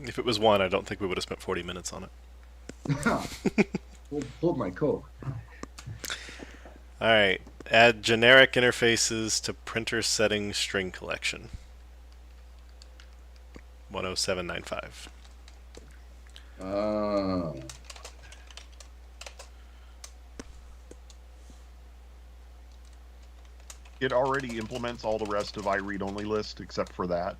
A: If it was one, I don't think we would have spent 40 minutes on it.
E: Hold my coat.
A: All right. Add generic interfaces to printer settings string collection. 10795.
B: It already implements all the rest of iRead-only list except for that.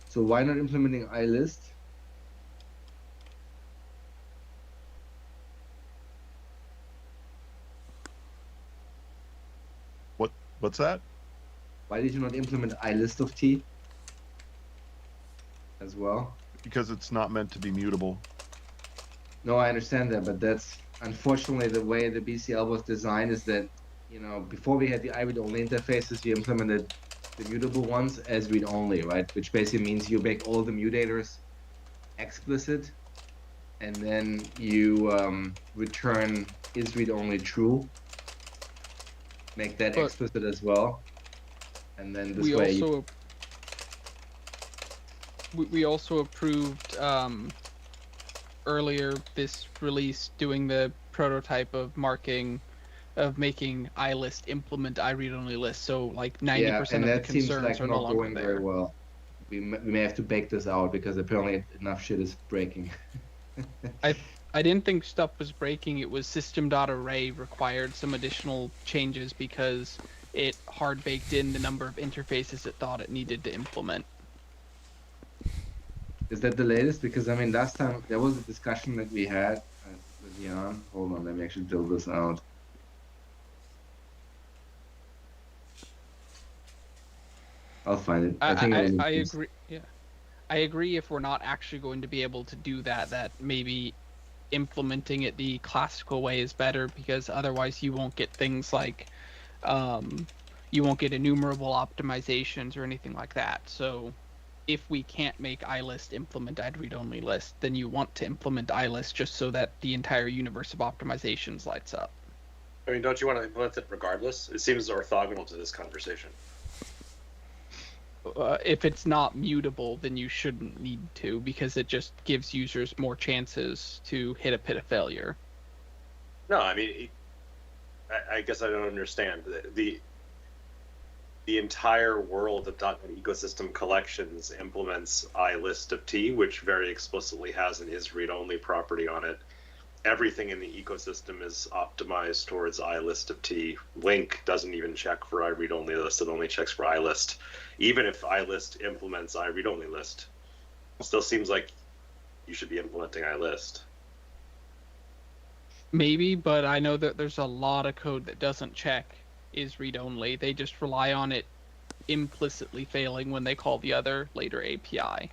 E: So why not implementing iList?
B: What's that?
E: Why did you not implement iList of T as well?
B: Because it's not meant to be mutable.
E: No, I understand that, but that's unfortunately the way the BCL was designed is that, you know, before we had the iRead-only interfaces, you implemented the mutable ones as read-only, right? Which basically means you make all the mutators explicit, and then you return is read-only true. Make that explicit as well, and then this way.
C: We also approved earlier this release doing the prototype of making iList implement iRead-only list. So like 90% of the concerns are no longer there.
E: Very well. We may have to bake this out because apparently enough shit is breaking.
C: I didn't think stuff was breaking. It was System.Array required some additional changes because it hard baked in the number of interfaces it thought it needed to implement.
E: Is that the latest? Because I mean, last time there was a discussion that we had with Jan. Hold on, let me actually build this out. I'll find it.
C: I agree. Yeah, I agree. If we're not actually going to be able to do that, that maybe implementing it the classical way is better, because otherwise you won't get things like you won't get enumerable optimizations or anything like that. So if we can't make iList implement read-only list, then you want to implement iList just so that the entire universe of optimizations lights up.
D: I mean, don't you want to implement it regardless? It seems orthogonal to this conversation.
C: If it's not mutable, then you shouldn't need to, because it just gives users more chances to hit a pit of failure.
D: No, I mean, I guess I don't understand. The entire world of .NET ecosystem collections implements iList of T, which very explicitly has an is read-only property on it. everything in the ecosystem is optimized towards iList of T. Link doesn't even check for iRead-only list; it only checks for iList. Even if iList implements iRead-only list, it still seems like you should be implementing iList.
C: Maybe, but I know that there's a lot of code that doesn't check is read-only. They just rely on it implicitly failing when they call the other later API.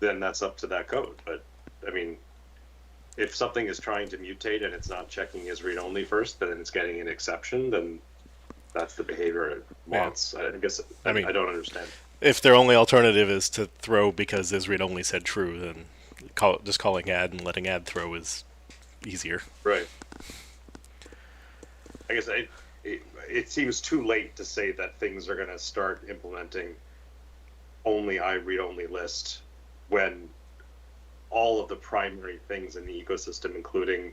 D: Then that's up to that code. But I mean, if something is trying to mutate and it's not checking as read-only first, but then it's getting an exception, then that's the behavior it wants. I guess I don't understand.
A: If their only alternative is to throw because is read-only said true, then just calling add and letting add throw is easier.
D: Right. I guess it seems too late to say that things are going to start implementing only iRead-only list when all of the primary things in the ecosystem, including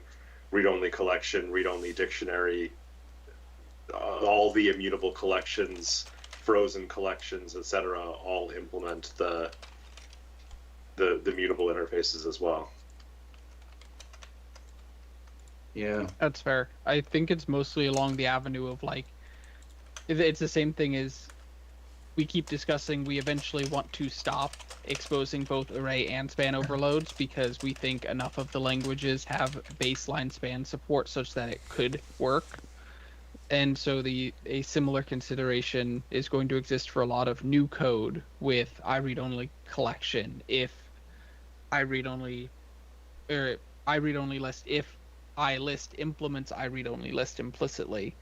D: read-only collection, read-only dictionary, all the immutable collections, frozen collections, etc., all implement the mutable interfaces as well.
E: Yeah.
C: That's fair. I think it's mostly along the avenue of like, it's the same thing as we keep discussing. We eventually want to stop exposing both array and span overloads because we think enough of the languages have baseline span support such that it could work. And so a similar consideration is going to exist for a lot of new code with iRead-only collection if iRead-only list, if iList implements iRead-only list implicitly,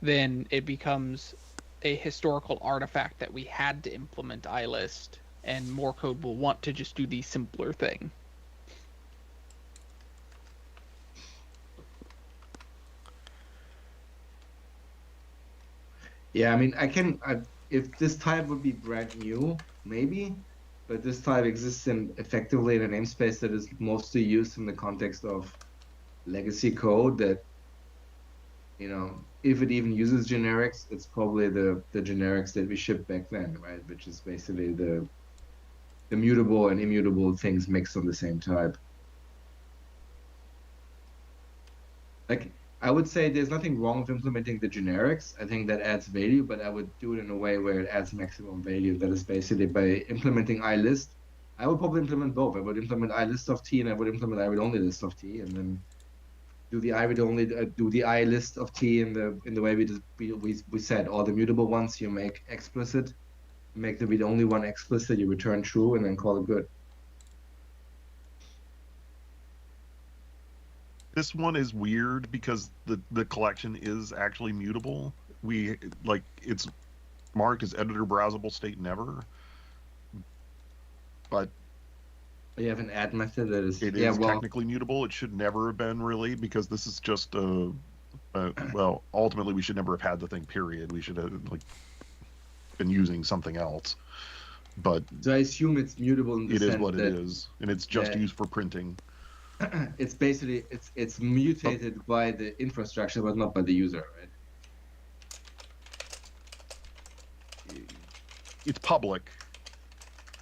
C: then it becomes a historical artifact that we had to implement iList, and more code will want to just do the simpler thing.
E: Yeah, I mean, if this type would be brand new, maybe, but this type exists effectively in a namespace that is mostly used in the context of legacy code that, if it even uses generics, it's probably the generics that we shipped back then, right? Which is basically the mutable and immutable things mixed on the same type. Like, I would say there's nothing wrong with implementing the generics. I think that adds value, but I would do it in a way where it adds maximum value. That is basically by implementing iList. I would probably implement both. I would implement iList of T and I would implement iRead-only list of T, and then do the iRead-only do the iList of T in the way we said. All the mutable ones you make explicit, make the read-only one explicit, you return true, and then call it good.
B: This one is weird because the collection is actually mutable. It's marked as editor browsable state never, but
E: you have an add method that is
B: technically mutable. It should never have been really, because this is just well, ultimately we should never have had the thing, period. We should have been using something else. But
E: so I assume it's mutable in the sense
B: it is what it is, and it's just used for printing.
E: It's basically it's mutated by the infrastructure, but not by the user, right?
B: It's public.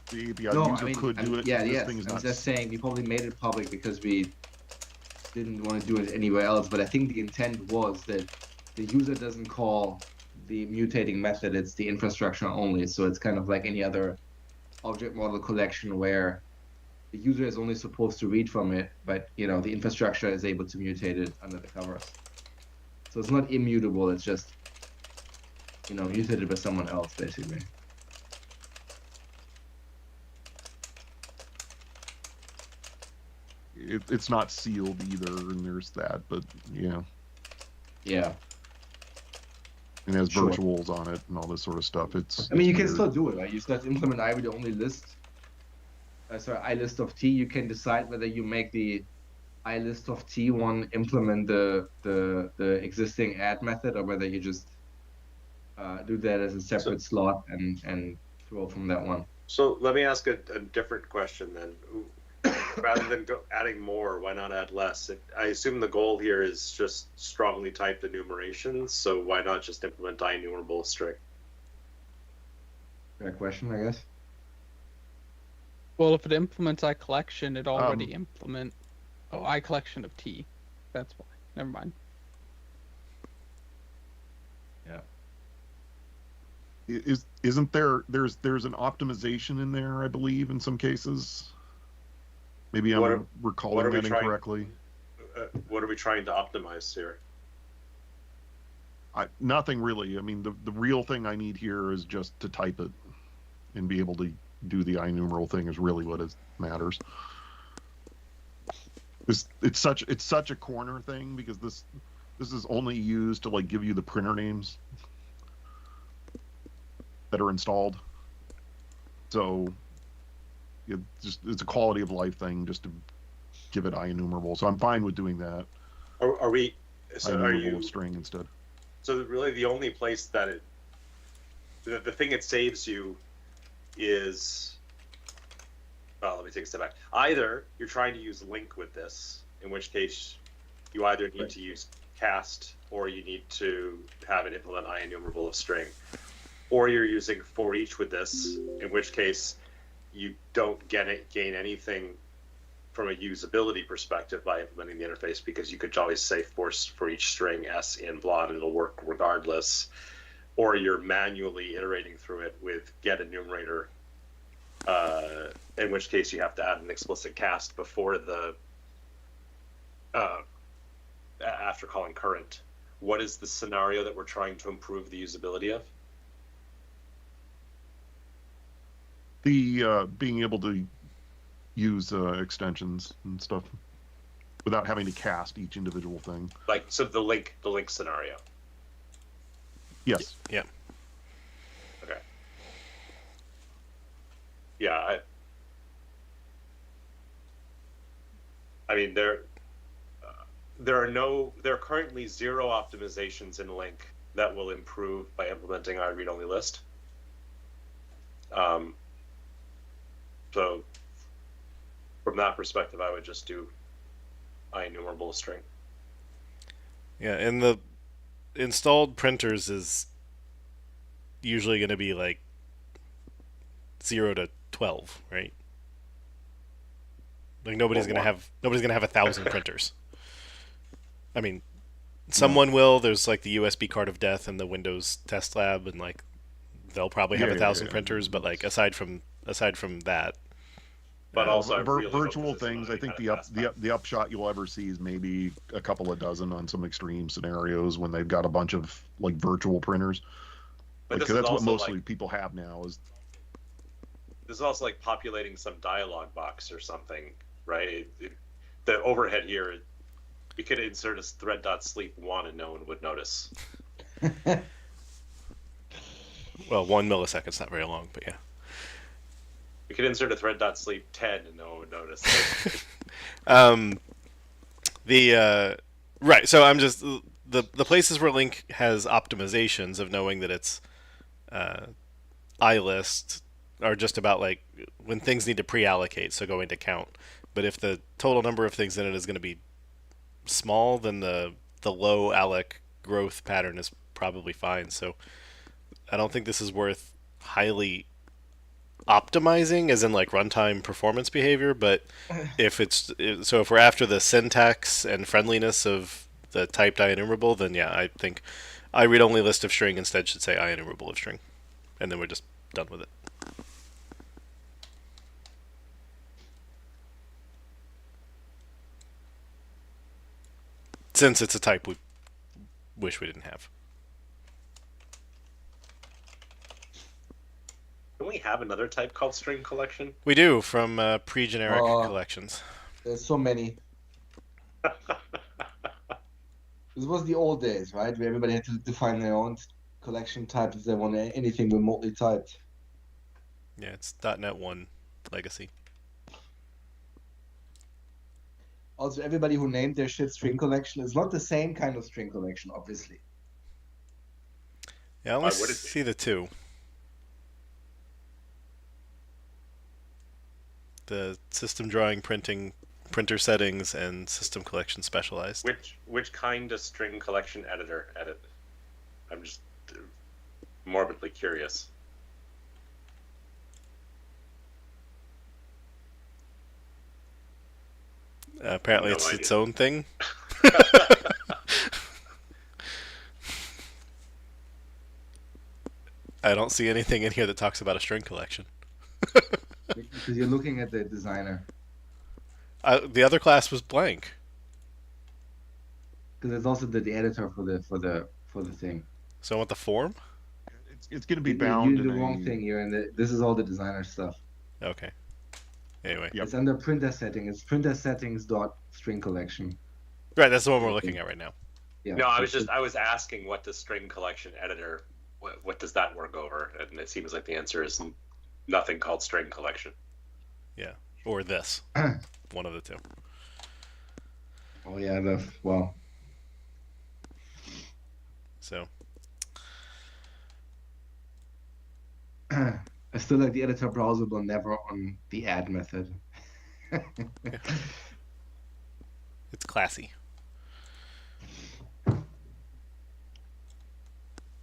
B: The API could do it.
E: Yeah,
B: this thing is
E: I'm
B: not...
E: just saying we probably made it public because we didn't want to do it anywhere else. But I think the intent was that the user doesn't call the mutating method; it's the infrastructure only. So it's kind of like any other object model collection where the user is only supposed to read from it, but the infrastructure is able to mutate it under the covers. So it's not immutable; it's just mutated by someone else, basically.
B: It's not sealed either, and there's that. But yeah, and it has virtuals on it and all this sort of stuff.
E: You can still do it. Right? You still have to implement iRead-only list. iList of T. You can decide whether you make the iList of T one implement the existing add method, or whether you just do that as a separate slot and throw from that one.
D: So let me ask a different question then. Rather than adding more, why not add less? I assume the goal here is just strongly typed enumerations, so why not just implement IEnumerable string?
E: Fair question, I guess.
C: Well, if it implements iCollection, it already implement. Oh, I collection of T. That's why. Never mind.
E: Yeah.
B: Isn't there's an optimization in there, I believe, in some cases. Maybe
D: What
B: I'm
D: are- what
B: recalling
D: are we
B: that
D: trying-
B: incorrectly.
D: What are we trying to optimize here?
B: Nothing really. I mean, the real thing I need here is just to type it and be able to do the iNumeral thing is really what matters. It's such a corner thing because this is only used to like give you the printer names that are installed. So it's a quality of life thing just to give it iNumerable. So I'm fine with doing that.
D: Are we? So are
B: iNumerable
D: you?
B: of string instead.
D: So really, the only place that the thing it saves you is, well, let me take a step back. Either you're trying to use link with this, in which case you either need to use cast or you need to have it implement iNumerable of string, or you're using for each with this, in which case you don't gain anything from a usability perspective by implementing the interface, because you could always say for each string s in blah and it'll work regardless, or you're manually iterating through it with get enumerator, in which case you have to add an explicit cast before the after calling current. What is the scenario that we're trying to improve the usability of?
B: The being able to use extensions and stuff without having to cast each individual thing.
D: Like, so the link scenario.
B: Yes.
A: Yeah.
D: Okay. Yeah, I mean there are currently 0 optimizations in link that will improve by implementing our read-only list. So from that perspective, I would just do iNumerable string.
A: Yeah, and the installed printers is usually going to be like 0 to 12, right? Like nobody's
D: Or
A: going to
D: one.
A: have 1,000 printers. I mean, someone will. There's like the USB card of death and the Windows test lab, and like they'll probably have 1,000 printers. But like aside from that,
D: But also, I really hope
B: virtual
D: this isn't
B: things.
D: any
B: I think
D: kind of
B: the upshot you'll ever see is maybe a couple of dozen on some extreme scenarios when they've got a bunch of like virtual printers.
D: But
B: Like,
D: this is
B: that's what
D: also
B: mostly
D: like,
B: people have now. Is
D: this is also like populating some dialog box or something, right? The overhead here, you could insert a thread.sleep1 and no one would notice.
A: well, 1 millisecond's not very long, but yeah.
D: You could insert a thread.sleep10 and no one would notice.
A: Right. So I'm just the places where Link has optimizations of knowing that it's iList are just about like when things need to pre-allocate, so going to count. But if the total number of things in it is going to be small, then the low alloc growth pattern is probably fine. So I don't think this is worth highly optimizing, as in like runtime performance behavior. But if we're after the syntax and friendliness of the typed IEnumerable, then yeah, I think iRead-only list of string instead should say IEnumerable of string, and then we're just done with it. Since it's a type we wish we didn't have.
D: Don't we have another type called string collection?
A: We do, from pre-generic collections.
E: There's so many. This was the old days, right? Where everybody had to define their own collection type if they want anything remotely typed.
A: Yeah, it's .NET 1 legacy.
E: Also, everybody who named their shit string collection is not the same kind of string collection, obviously.
A: Yeah, I only see the two. The System.Drawing printer settings and system collection specialized.
D: Which kind does string collection editor edit? I'm just morbidly curious.
A: Apparently,
D: No
A: it's
D: idea.
A: its own thing. I don't see anything in here that talks about a string collection.
E: Because you're looking at the designer.
A: The other class was blank.
E: Because there's also the editor for the thing.
A: So I want the form.
B: It's going to be
E: You're
B: bound
E: in
B: in
E: the wrong
B: a.
E: thing. This is all the designer stuff.
A: Okay. Anyway,
B: Yep.
E: It's under printer setting. It's printer settings dot string collection.
A: right. That's the one we're looking at right now.
E: Yeah.
D: No, I was asking what the string collection editor, what does that work over? And it seems like the answer is nothing called string collection.
A: Yeah, or this. One of the two.
E: Oh yeah. Well.
A: So
E: I still like the editor browser, but never on the add method.
A: it's classy. All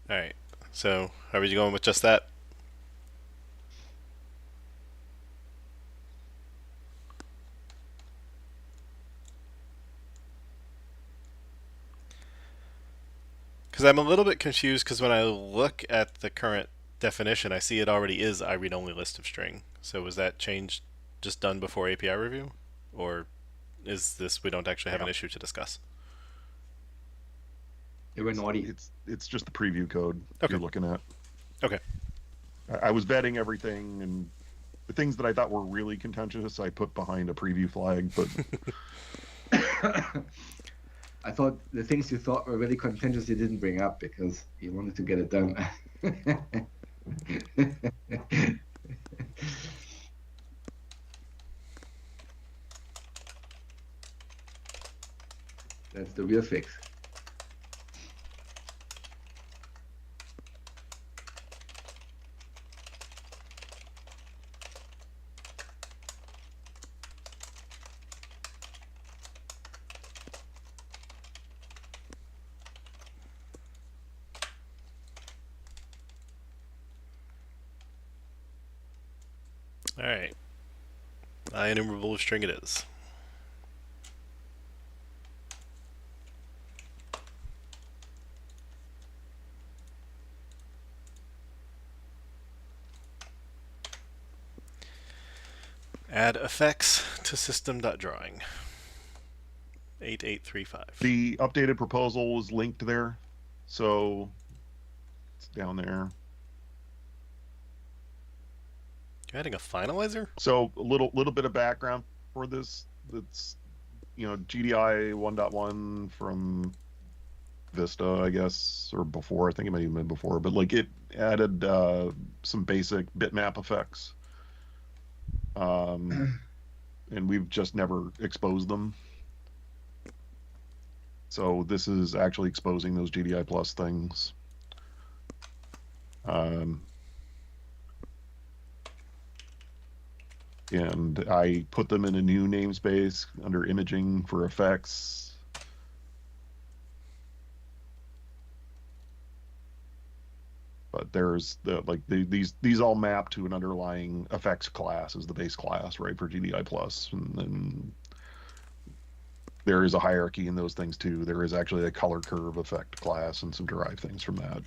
A: right. So are we going with just that? Because I'm a little bit confused because when I look at the current definition, I see it already is I read only list of string. So was that change just done before API review? Or is this we don't actually have an issue to discuss?
E: They were naughty.
B: It's just the preview code you're looking at.
A: Okay.
B: I was vetting everything, and the things that I thought were really contentious, I put behind a preview flag. But
E: I thought the things you thought were really contentious you didn't bring up because you wanted to get it done. That's the real fix.
A: All right. Enumerable string it is. Add effects to System.Drawing. 8835.
B: the updated proposal is linked there, so it's down there.
A: You're adding a finalizer?
B: So a little bit of background for this. That's GDI 1.1 from Vista, I guess, or before. I think it might even been before, but like it added some basic bitmap effects, and we've just never exposed them. So this is actually exposing those GDI plus things. And I put them in a new namespace under imaging for effects. But there's these all map to an underlying effects class as the base class, right, for GDI plus, and then there is a hierarchy in those things too. There is actually a color curve effect class and some derived things from that.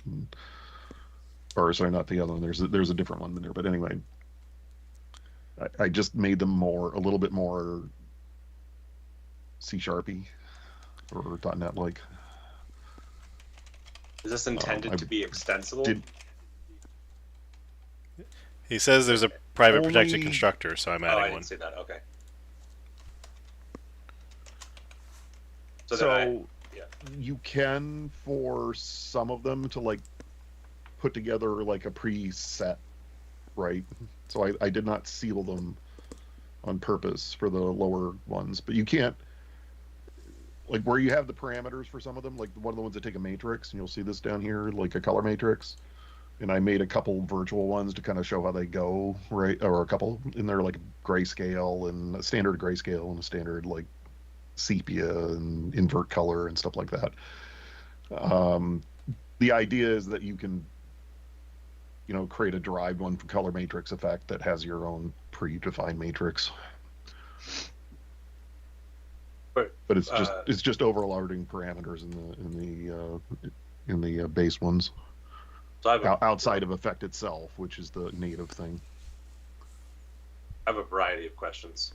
B: Or sorry, not the other one. There's a different one in there. But anyway, I just made them a little bit more C-sharpy or .NET like.
D: Is this intended to be extensible?
A: He says there's a private protected
B: Only-
A: constructor, so I'm
D: I
A: adding
D: didn't
A: one.
D: see that. Okay.
B: So
D: yeah.
B: you can, for some of them, to like put together like a preset, right? So I did not seal them on purpose for the lower ones, but you can't, like where you have the parameters for some of them, like one of the ones that take a matrix, and you'll see this down here, like a color matrix. And I made a couple virtual ones to kind of show how they go, right? Or a couple in there, like grayscale and a standard grayscale and a standard like sepia and invert color and stuff like that. The idea is that you can, create a derived one for color matrix effect that has your own predefined matrix. but it's just overloading parameters in the base ones.
D: So
B: outside of effect itself, which is the native thing.
D: I have a variety of questions.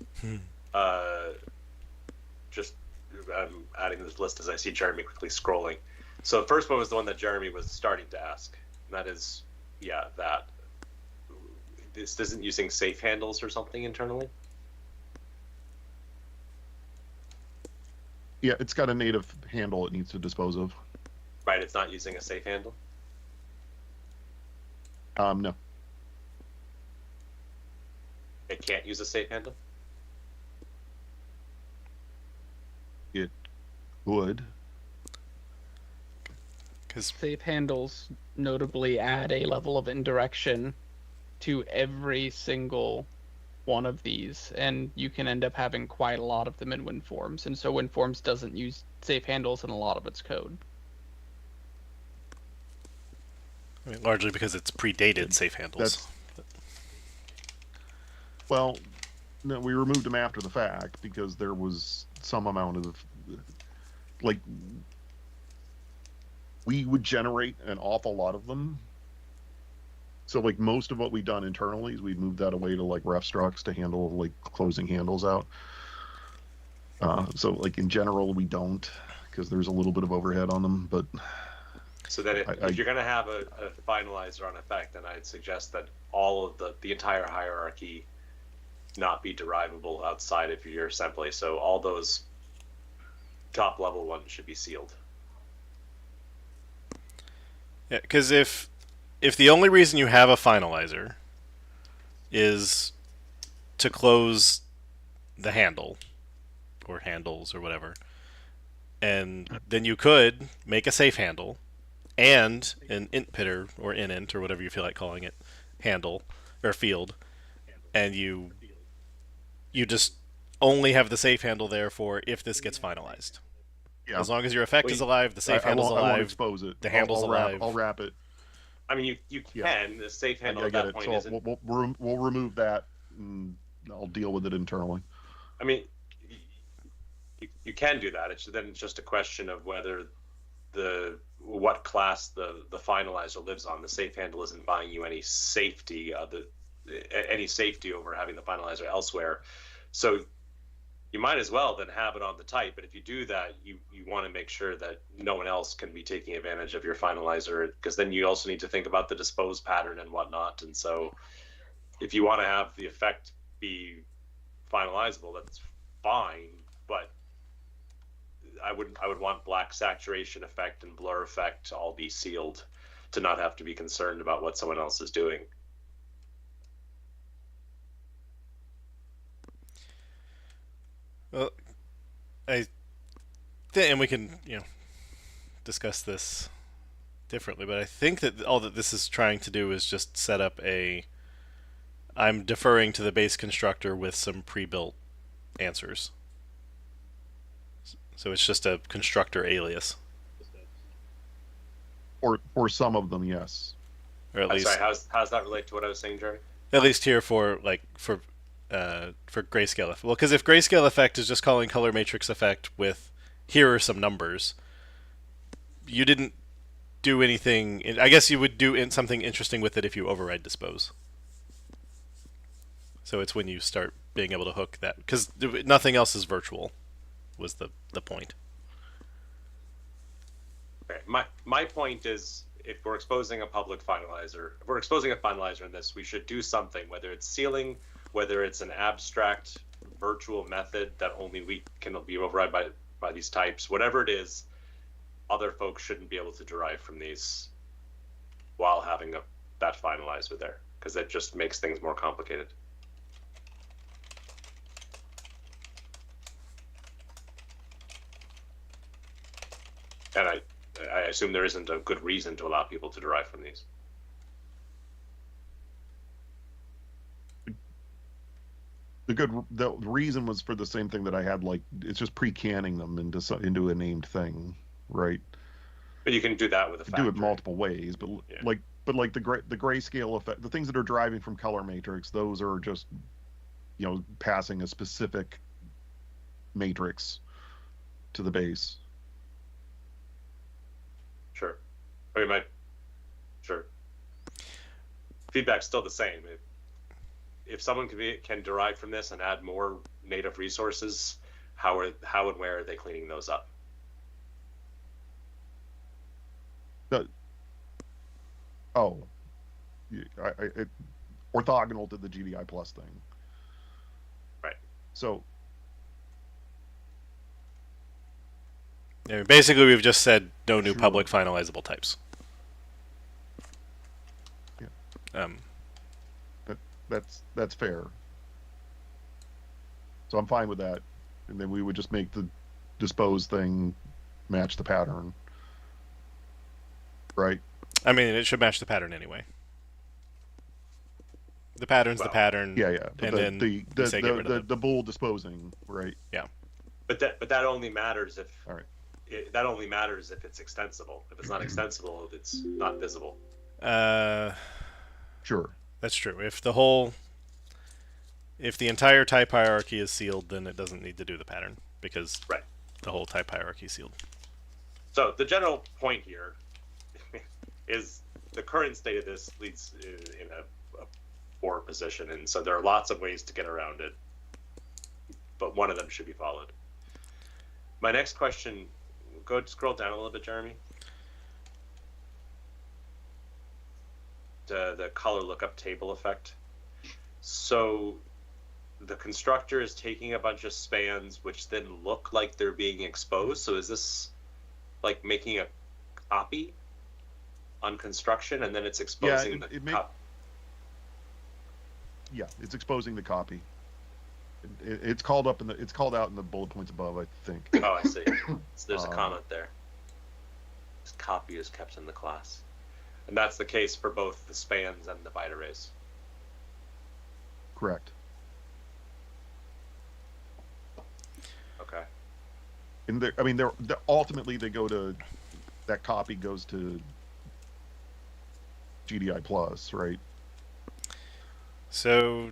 D: Just I'm adding this list as I see Jeremy quickly scrolling. So the first one was the one that Jeremy was starting to ask. And that is, that. This isn't using safe handles or something internally?
B: Yeah, it's got a native handle it needs to dispose of.
D: Right, it's not using a safe handle?
B: No.
D: It can't use a safe handle?
B: It would.
A: Because
C: Safe handles notably add a level of indirection to every single one of these, and you can end up having quite a lot of them in WinForms. And so WinForms doesn't use safe handles in a lot of its code.
A: I mean, largely because it's predated safe handles.
B: Well, no, we removed them after the fact because there was some amount of, like, we would generate an awful lot of them. So, like, most of what we've done internally is we've moved that away to, like, ref structs to handle, like, closing handles out. So, like, in general, we don't, because there's a little bit of overhead on them, but...
D: So then if you're going to have a finalizer on effect, then I'd suggest that all of the entire hierarchy not be derivable outside of your assembly. So all those top level ones should be sealed.
A: Yeah, because if the only reason you have a finalizer is to close the handle or handles or whatever, and then you could make a safe handle and an int pitter or inint or whatever you feel like calling it handle or field, and you just only have the safe handle there for if this gets finalized.
B: Yeah.
A: As long as your effect is alive, the safe handle's alive.
B: I won't expose it.
A: The handle's alive.
B: I'll wrap it.
D: I mean, you can. The safe handle
B: I
D: at
B: get
D: that
B: it.
D: point
B: So
D: isn't.
B: we'll remove that, and I'll deal with it internally.
D: I mean, you can do that. Then it's just a question of whether what class the finalizer lives on. The safe handle isn't buying you any safety over having the finalizer elsewhere. So you might as well then have it on the type. But if you do that, you want to make sure that no one else can be taking advantage of your finalizer, because then you also need to think about the dispose pattern and whatnot. And so if you want to have the effect be finalizable, that's fine. But I would want black saturation effect and blur effect to all be sealed, to not have to be concerned about what someone else is doing.
A: Well, and we can discuss this differently, but I think that all that this is trying to do is just set up I'm deferring to the base constructor with some pre-built answers. So it's just a constructor alias.
B: Or some of them, yes.
A: Or at least,
D: sorry, how's that relate to what I was saying, Jerry?
A: At least here for grayscale. Well, because if grayscale effect is just calling color matrix effect with here are some numbers, you didn't do anything. I guess you would do something interesting with it if you override dispose. So it's when you start being able to hook that, because nothing else is virtual, was the point.
D: Okay. My point is, if we're exposing a public finalizer, if we're exposing a finalizer in this, we should do something, whether it's sealing, whether it's an abstract virtual method that only we can be override by these types, whatever it is, other folks shouldn't be able to derive from these while having that finalizer there, because that just makes things more complicated. And I assume there isn't a good reason to allow people to derive from these.
B: The reason was for the same thing that I had, like, it's just pre-canning them into a named thing, right?
D: But you can do that with a factory.
B: Do it multiple ways, but yeah. like the grayscale effect, the things that are deriving from color matrix, those are just passing a specific matrix to the base.
D: Sure. I mean, sure. Feedback's still the same. If someone can derive from this and add more native resources, how and where are they cleaning those up?
B: Orthogonal to the GDI plus thing.
D: Right.
B: So
A: Yeah, basically, we've just said no new
B: Sure.
A: public finalizable types.
B: Yeah. That's fair. So I'm fine with that, and then we would just make the dispose thing match the pattern, right?
A: I mean, it should match the pattern anyway. The pattern's the
D: Well,
A: pattern.
B: Yeah. But
A: And then we say get rid of
B: the bool disposing, right?
A: Yeah.
D: But that only matters if.
B: All right.
D: That only matters if it's extensible. If it's not extensible, it's not visible.
B: Sure.
A: That's true. If the entire type hierarchy is sealed, then it doesn't need to do the pattern because
D: Right.
A: the whole type hierarchy is sealed.
D: So the general point here is the current state of this leads in a poor position, and so there are lots of ways to get around it, but one of them should be followed. My next question, go scroll down a little bit, Jeremy. The color lookup table effect. So the constructor is taking a bunch of spans which then look like they're being exposed. So is this like making a copy on construction and then it's exposing
B: it's exposing the copy. It's called out in the bullet points above, I think.
D: Oh, I see. So there's a comment there. This copy is kept in the class. And that's the case for both the spans and the byte arrays.
B: Correct.
D: Okay.
B: And they're ultimately they go to that copy goes to GDI plus, right?
A: So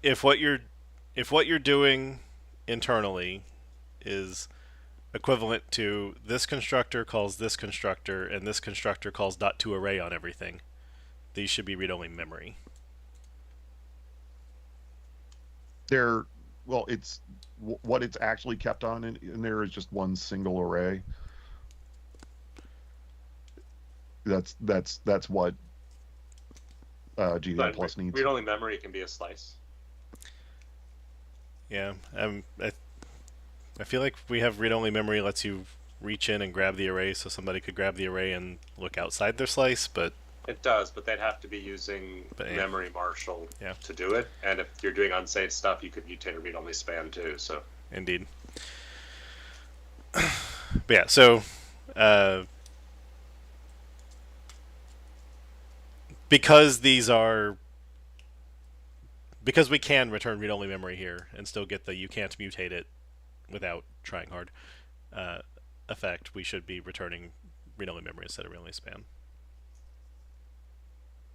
A: if what you're doing internally is equivalent to this constructor calls this constructor and this constructor calls .toArray on everything, these should be read-only memory.
B: It's what it's actually kept on in there is just one single array. That's what GDI plus needs.
D: Read-only memory can be a slice.
A: Yeah, I feel like we have read-only memory lets you reach in and grab the array, so somebody could grab the array and look outside their slice, but
D: it does, but they'd have to be using memory marshal to do it. And if you're doing unsafe stuff, you could mutate a read-only span too. So
A: indeed. But yeah, so because we can return read-only memory here and still get the you can't mutate it without trying hard effect, we should be returning read-only memory instead of read-only span.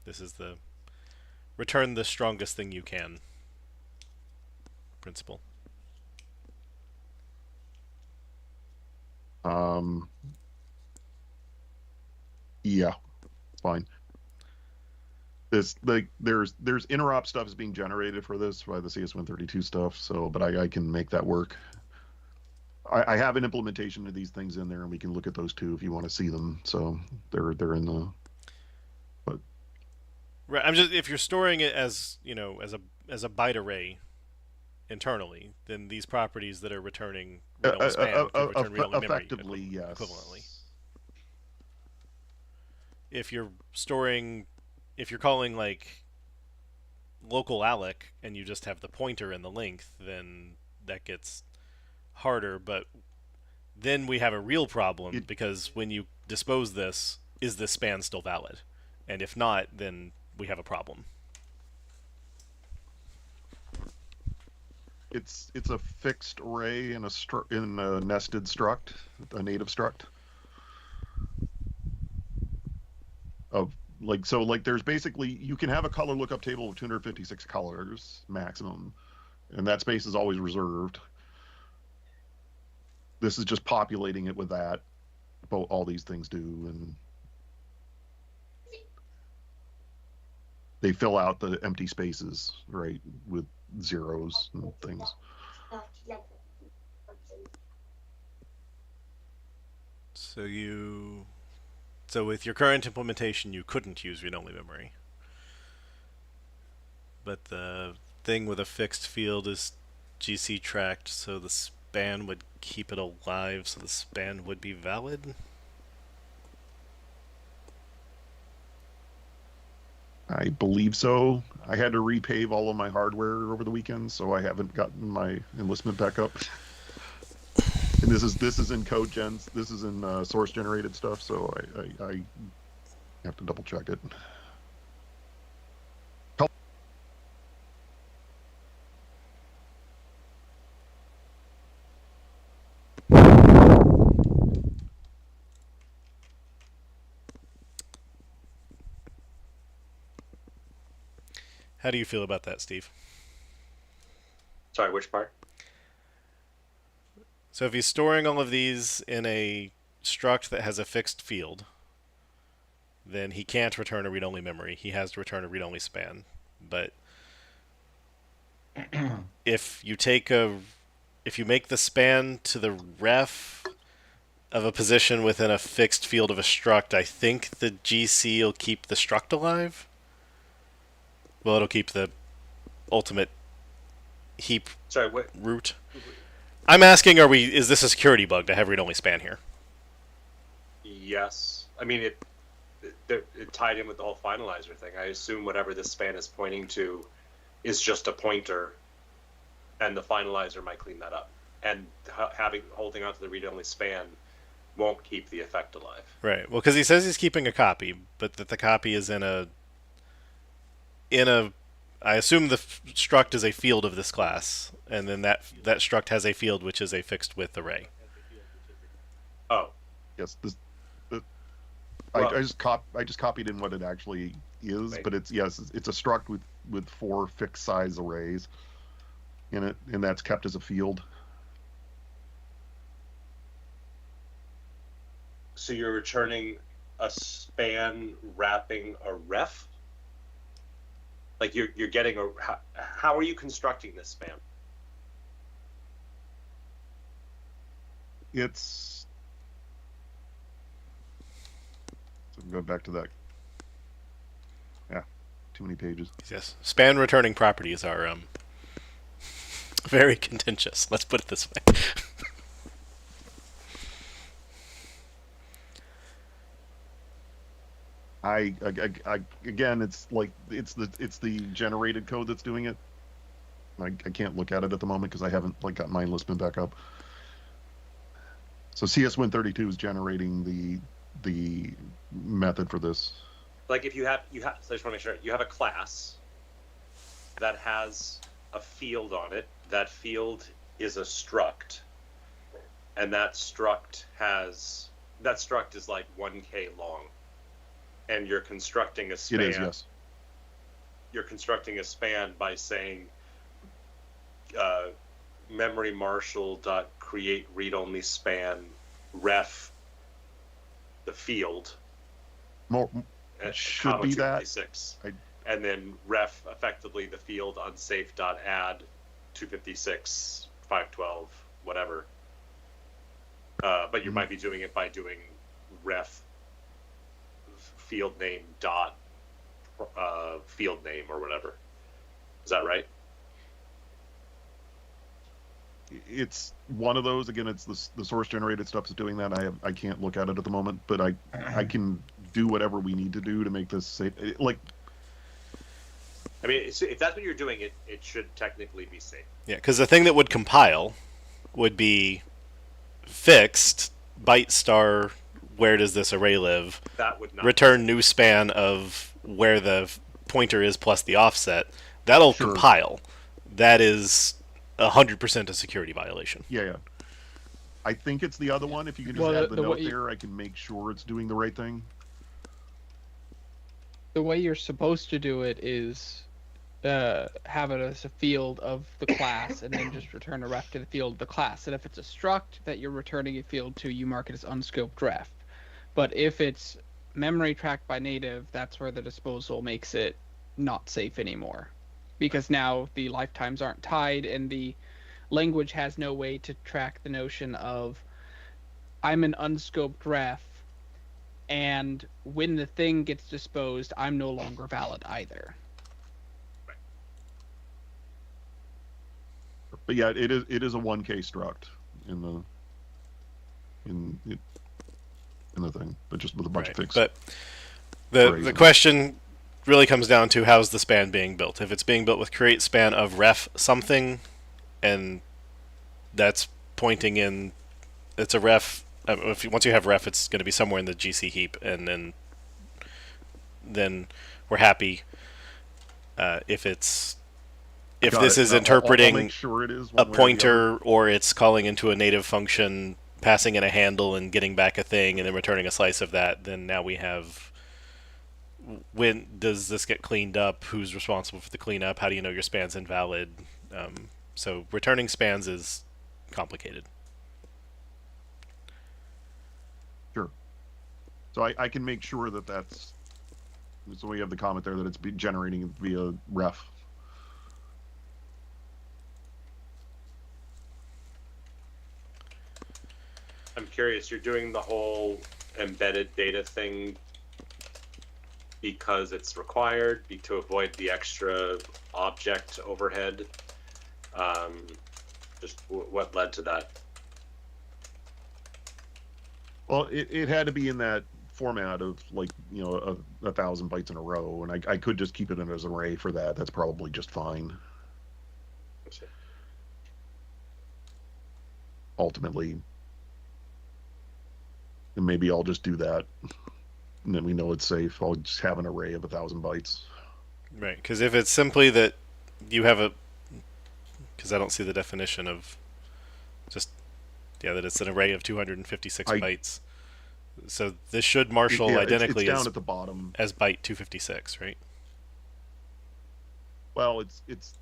A: This is the return the strongest thing you can principle.
B: Yeah, fine. There's interop stuff is being generated for this by the CS132 stuff, so but I can make that work. I have an implementation of these things in there, and we can look at those too if you want to see them. So they're in the. But
A: right, I'm just if you're storing it as as a byte array internally, then these properties that are returning read-only span can return read-only memory
B: effectively, yes.
A: equivalently. If you're calling like local alloc and you just have the pointer and the length, then that gets harder, but then we have a real problem because when you dispose this, is this span still valid? And if not, then we have a problem.
B: It's a fixed array in a nested struct, a native struct. There's basically you can have a color lookup table of 256 colors maximum, and that space is always reserved. This is just populating it with that. All these things do, and they fill out the empty spaces, right, with zeros and things.
A: So with your current implementation, you couldn't use read-only memory. But the thing with a fixed field is GC tracked, so the span would keep it alive, so the span would be valid.
B: I believe so. I had to repave all of my hardware over the weekend, so I haven't gotten my enlistment back up. And this is in code gens. This is in source generated stuff, so I have to double check it.
A: How do you feel about that, Steve?
D: Sorry, which part?
A: So if he's storing all of these in a struct that has a fixed field, then he can't return a read-only memory. He has to return a read-only span. But if you make the span to the ref of a position within a fixed field of a struct, I think the GC will keep the struct alive. Well, it'll keep the ultimate heap
D: Sorry, what?
A: root. I'm asking, is this a security bug to have read-only span here?
D: Yes. I mean, it tied in with the whole finalizer thing. I assume whatever this span is pointing to is just a pointer, and the finalizer might clean that up. And holding on to the read-only span won't keep the effect alive.
A: Right. Well, because he says he's keeping a copy, but that the copy is in a. I assume the struct is a field of this class, and then that struct has a field which is a fixed width array.
D: Oh.
B: Yes,
D: Well,
B: I just copied in what it actually is,
D: right.
B: but it's a struct with 4 fixed size arrays in it, and that's kept as a field.
D: So you're returning a span wrapping a ref? Like you're getting how are you constructing this span?
B: It's so I'm going back to that. Yeah, too many pages.
A: Yes. Span returning properties are very contentious. Let's put it this way.
B: I again, it's like it's the generated code that's doing it. I can't look at it at the moment because I haven't got my enlistment back up. So CS132 is generating the method for this.
D: Like if you have so I just want to make sure you have a class that has a field on it. That field is a struct, and that struct is like 1K long. And you're constructing a span.
B: It is, yes.
D: You're constructing a span by saying memory marshal dot create read only span ref the field.
B: More should be that. And
D: then ref effectively the field unsafe dot add 256 512 whatever. But you might be doing it by doing ref field name dot field name or whatever. Is that right?
B: It's one of those. Again, it's the source generated stuff is doing that. I can't look at it at the moment, but I can do whatever we need to do to make this safe.
D: I mean, if that's what you're doing, it should technically be safe.
A: Yeah, because the thing that would compile would be fixed byte star. Where does this array live?
D: That would not
A: return new span of where the pointer is plus the offset. That'll compile. That is 100% a security violation.
B: Yeah. I think it's the other one. If you can just add the note there, I can make sure it's doing the right thing.
C: The way you're supposed to do it is have it as a field of the class and then just return a ref to the field of the class. And if it's a struct that you're returning a field to, you mark it as unscoped ref. But if it's memory tracked by native, that's where the disposal makes it not safe anymore. Because now the lifetimes aren't tied and the language has no way to track the notion of I'm an unscoped ref, and when the thing gets disposed, I'm no longer valid either.
B: But yeah, it is a 1K struct in the thing, but just with a bunch of fixed.
A: But the question really comes down to how's the span being built. If it's being built with create span of ref something, and that's pointing in, it's a ref. Once you have ref, it's going to be somewhere in the GC heap, and then we're happy. If this is interpreting
B: I'll make sure it is
A: a pointer, or it's calling into a native function, passing in a handle and getting back a thing, and then returning a slice of that, then now we have, when does this get cleaned up? Who's responsible for the cleanup? How do you know your span's invalid? So returning spans is complicated.
B: Sure. So I can make sure that's. So we have the comment there that it's generating via ref.
D: I'm curious, you're doing the whole embedded data thing because it's required to avoid the extra object overhead? Just what led to that?
B: Well, it had to be in that format of like, 1,000 bytes in a row, and I could just keep it in as an array for that. That's probably just fine. Ultimately, and maybe I'll just do that, and then we know it's safe. I'll just have an array of 1,000 bytes.
A: Right, because if it's simply that you have because I don't see the definition of that it's an array of 256 bytes. So this should marshal identically
B: it's down at the bottom
A: as byte 256, right?
B: Well,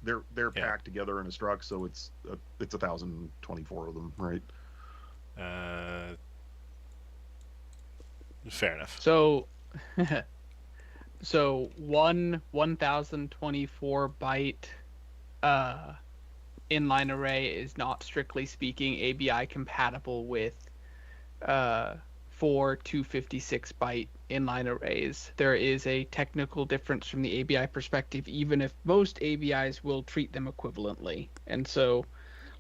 B: they're packed together in a struct, so it's 1,024 of them, right?
A: Fair enough.
C: So, one 1,024 byte inline array is not, strictly speaking, ABI compatible with 4 256 byte inline arrays. There is a technical difference from the ABI perspective, even if most ABIs will treat them equivalently. And so,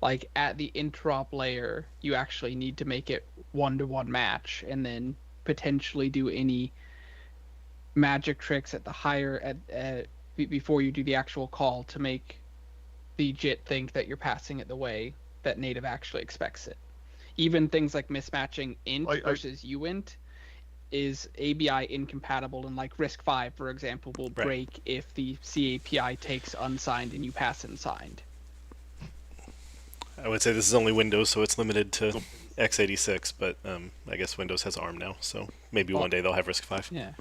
C: like at the interop layer, you actually need to make it 1-to-1 match, and then potentially do any magic tricks at the higher before you do the actual call to make the JIT think that you're passing it the way that native actually expects it. Even things like mismatching int versus uint is ABI incompatible, and like RISC-V, for example, will break if the CAPI takes unsigned and you pass in signed.
A: I would say this is only Windows, so it's limited to x86, but I guess Windows has ARM now, so maybe one day they'll have RISC-V.
C: Yeah.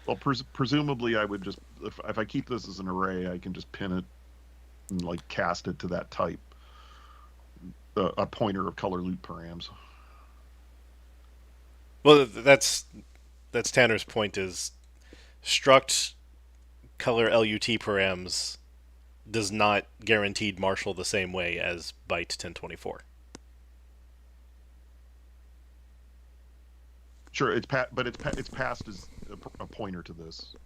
B: But presumably I would just, if I keep this as an array, I can just pin it and like cast it to that type, a pointer of color loop params.
A: Well, that's Tanner's point, is struct color LUT params does not guaranteed marshal the same way as byte 1024.
B: Sure, it's passed as a pointer to this.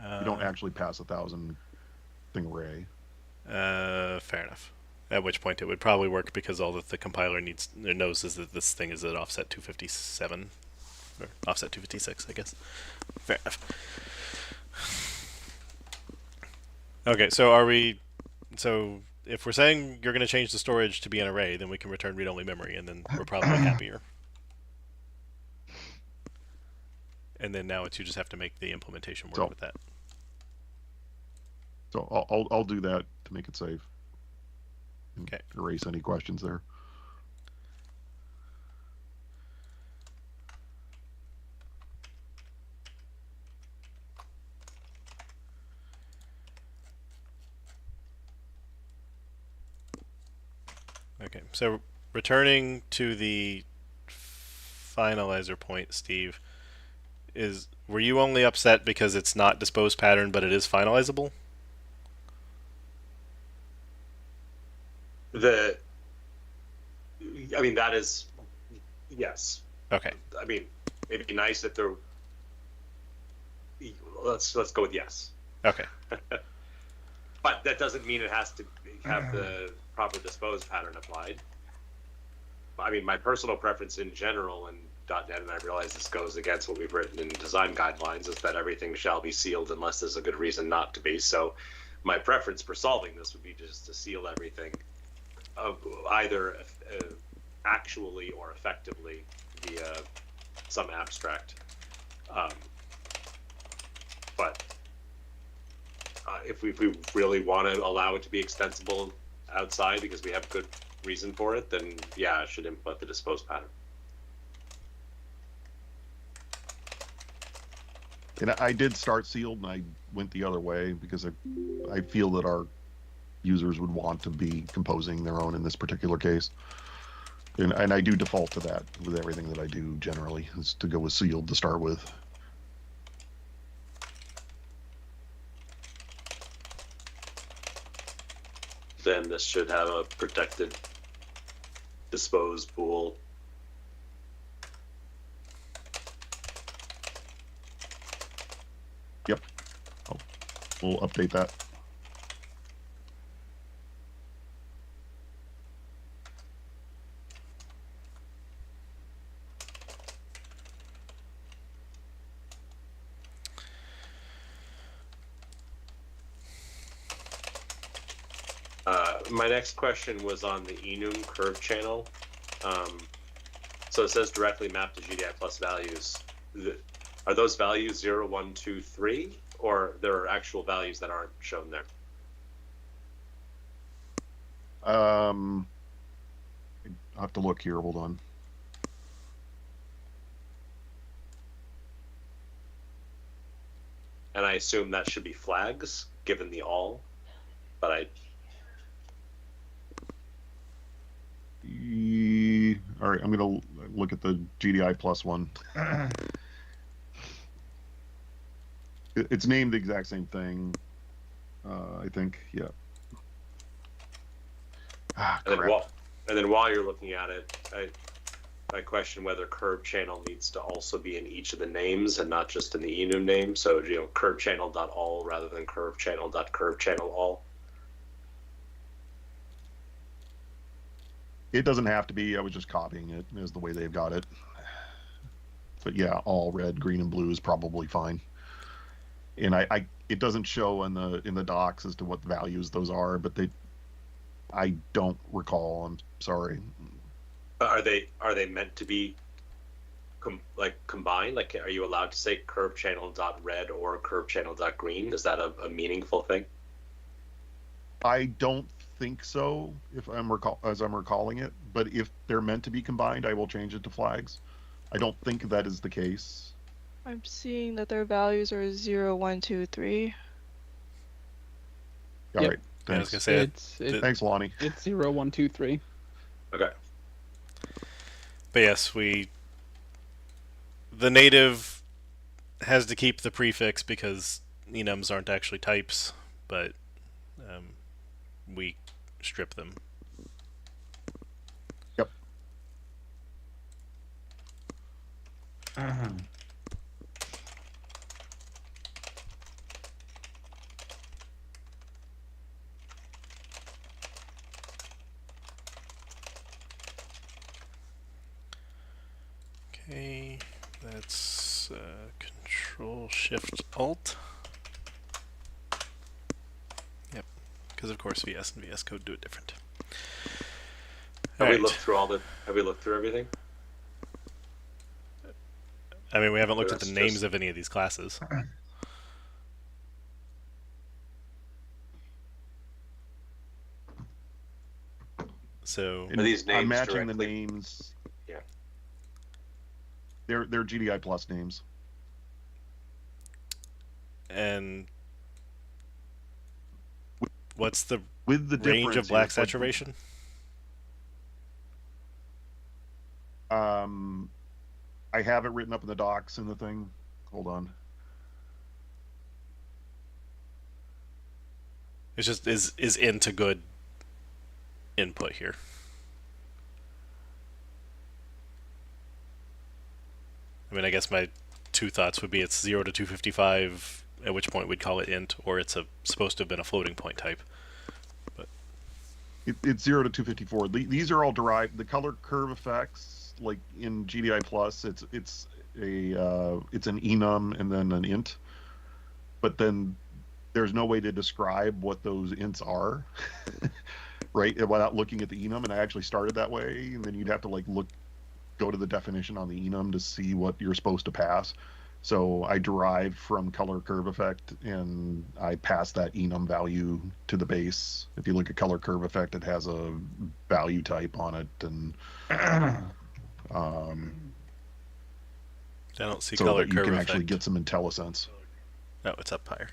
B: You don't actually pass 1,000 thing array.
A: Fair enough. At which point it would probably work, because all that the compiler knows is that this thing is at offset 257 or offset 256, I guess. Fair enough. Okay, so if we're saying you're going to change the storage to be an array, then we can return read-only memory, and then we're probably happier. And then now you just have to make the implementation work with that.
B: So I'll do that to make it safe.
A: Okay.
B: Erase any questions there.
A: Okay, so returning to the finalizer point, Steve, were you only upset because it's not disposed pattern but it is finalizable?
D: I mean, that is, yes.
A: Okay.
D: I mean, it'd be nice if there. Let's go with yes.
A: Okay.
D: But that doesn't mean it has to have the proper dispose pattern applied. I mean, my personal preference in general in .NET, and I realize this goes against what we've written in design guidelines, is that everything shall be sealed unless there's a good reason not to be. So my preference for solving this would be just to seal everything, either actually or effectively via some abstract. But if we really want to allow it to be extensible outside because we have good reason for it, then yeah, I should input the dispose pattern.
B: And I did start sealed, and I went the other way because I feel that our users would want to be composing their own in this particular case. And I do default to that with everything that I do generally, is to go with sealed to start with.
D: Then this should have a protected dispose pool.
B: Yep. We'll update that.
D: My next question was on the enum curve channel. So it says directly map to GDI plus values. Are those values 0, 1, 2, 3, or there are actual values that aren't shown there?
B: I'll have to look here. Hold on.
D: And I assume that should be flags, given the all, but
B: All right, I'm going to look at the GDI plus one. It's named the exact same thing, I think. Yeah.
D: And then while you're looking at it, I question whether curve channel needs to also be in each of the names and not just in the enum name. So, curve channel.all rather than curve channel.curve-channel-all.
B: It doesn't have to be. I was just copying it as the way they've got it. But yeah, all red, green, and blue is probably fine. And it doesn't show in the docs as to what values those are, but I don't recall. I'm sorry.
D: Are they meant to be combined? Like, are you allowed to say curve channel.red or curve channel.green? Is that a meaningful thing?
B: I don't think so, as I'm recalling it. But if they're meant to be combined, I will change it to flags. I don't think that is the case.
F: I'm seeing that their values are 0, 1, 2, 3.
B: All
C: Yep.
B: right.
A: Yeah, I was
B: Thanks.
A: gonna say
B: Thanks, Lonnie.
C: It's 0, 1, 2, 3.
D: Okay.
A: But yes, the native has to keep the prefix because enums aren't actually types, but we strip them.
B: Yep.
A: Okay, that's Control Shift Alt. Yep, because of course VS and VS Code do it different.
D: Have we looked through everything?
A: I mean, we haven't looked at
D: That's
A: the names
D: just-
A: of any of these classes. So
B: And
D: Are these
B: I'm
D: names
B: matching the
D: directly-
B: names.
D: Yeah.
B: They're GDI plus names.
A: and what's the
B: With the
A: range
B: difference
A: of black
B: here,
A: saturation?
B: I have it written up in the docs in the thing. Hold on.
A: It's just is int a good input here? I mean, I guess my two thoughts would be it's 0 to 255, at which point we'd call it int, or it's supposed to have been a floating point type.
B: It's 0 to 254. These are all derived. The color curve effects, like in GDI plus, it's an enum and then an int, but then there's no way to describe what those ints are, right? Without looking at the enum. And I actually started that way, and then you'd have to like go to the definition on the enum to see what you're supposed to pass. So I derived from color curve effect, and I pass that enum value to the base. If you look at color curve effect, it has a value type on it, and
A: I don't see
B: so
A: color
B: that you
A: curve
B: can
A: effect.
B: actually get some IntelliSense.
A: Oh, it's up higher.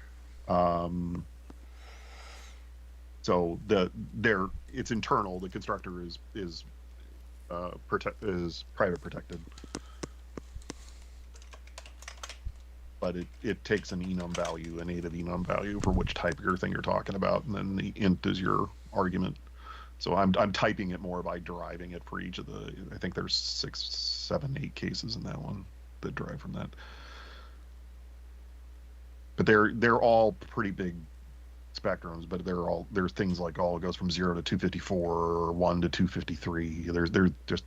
B: So it's internal. The constructor is private protected, but it takes an enum value, a native enum value for which type of your thing you're talking about, and then the int is your argument. So I'm typing it more by deriving it for each of the. I think there's 6, 7, 8 cases in that one that derive from that. But they're all pretty big spectrums, but there's things like it goes from 0 to 254 or 1 to 253. There's just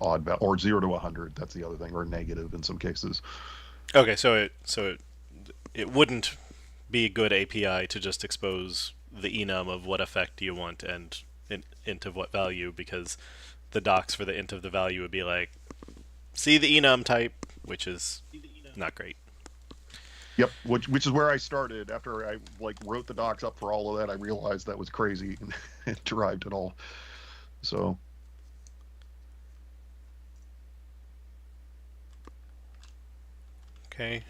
B: odd or 0 to 100. That's the other thing, or negative in some cases.
A: Okay, so it wouldn't be a good API to just expose the enum of what effect you want and int of what value, because the docs for the int of the value would be like, see the enum type, which is not great.
B: Yep, which is where I started. After I wrote the docs up for all of that, I realized that was crazy and derived it all. So
A: Okay.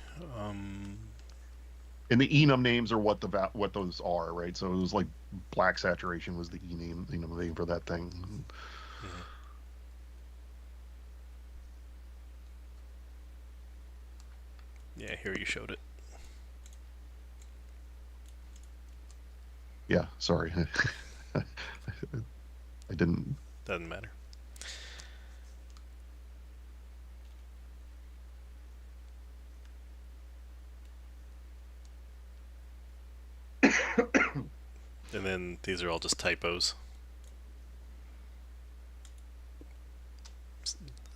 B: and the enum names are what those are, right? So it was like black saturation was the enum name for that thing.
A: Mm-hmm. Yeah, here you showed it.
B: Yeah, sorry. I didn't.
A: Doesn't matter. And then these are all just typos.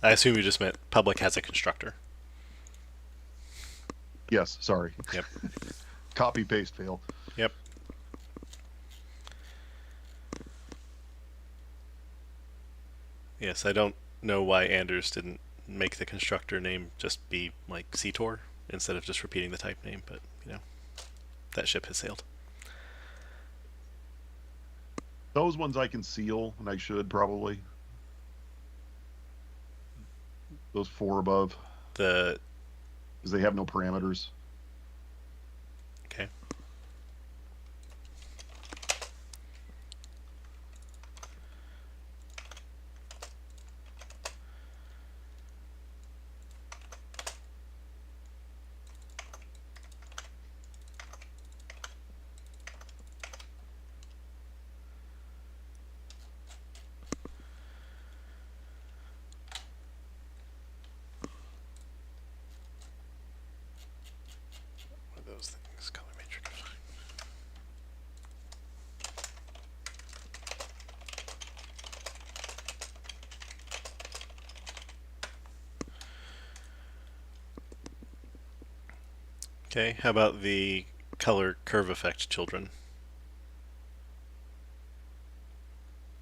A: I assume you just meant public has a constructor.
B: Yes, sorry.
A: Yep.
B: Copy paste fail.
A: Yep. Yes, I don't know why Anders didn't make the constructor name just be like CTOR instead of just repeating the type name, but that ship has sailed.
B: Those ones I can seal, and I should probably. Those 4 above,
A: The
B: because they have no parameters.
A: okay. What are those things? Color matrix. Okay, how about the color curve effect children?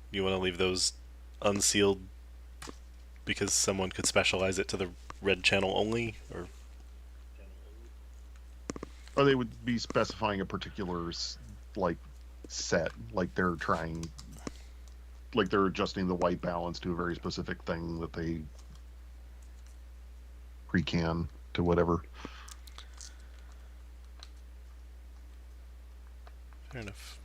A: You want to leave those unsealed because someone could specialize it to the red channel only, or
B: Or they would be specifying a particular set, like they're adjusting the white balance to a very specific thing that they pre-can to whatever.
A: fair enough.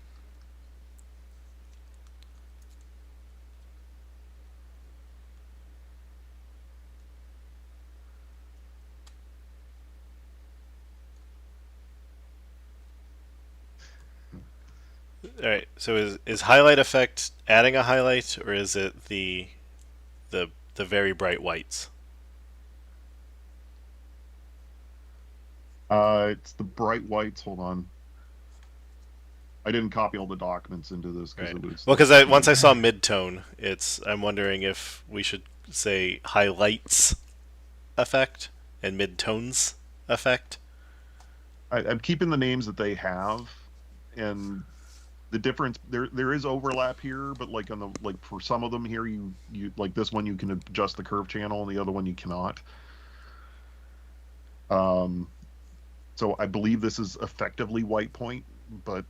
A: All right. So is highlight effect adding a highlight, or is it the very bright whites?
B: It's the bright whites. Hold on. I didn't copy all the documents into this because
A: Right.
B: it was
A: Well,
B: like
A: because I once
B: too.
A: I saw midtone, I'm wondering if we should say highlights effect and midtones effect.
B: I'm keeping the names that they have, and the difference there is overlap here, but like on the like for some of them here, you like this one you can adjust the curve channel, and the other one you cannot. Um, so I believe this is effectively white point, but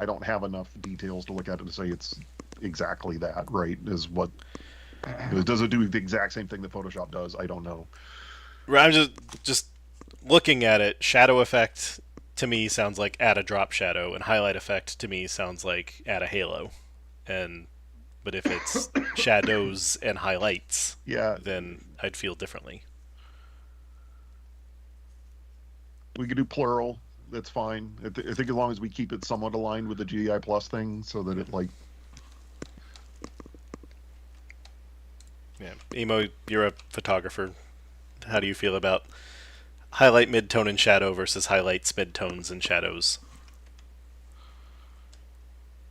B: I don't have enough details to look at it to say it's exactly that, right? Is what does it do the exact same thing that Photoshop does? I don't know.
A: I'm just looking at it. Shadow effect to me sounds like add a drop shadow, and highlight effect to me sounds like add a halo. And but if it's shadows and highlights,
B: Yeah,
A: then I'd feel differently.
B: we could do plural. That's fine. I think as long as we keep it somewhat aligned with the GDI plus thing, so that it like
A: Yeah, Emo, you're a photographer. How do you feel about highlight, midtone, and shadow versus highlights, midtones, and shadows?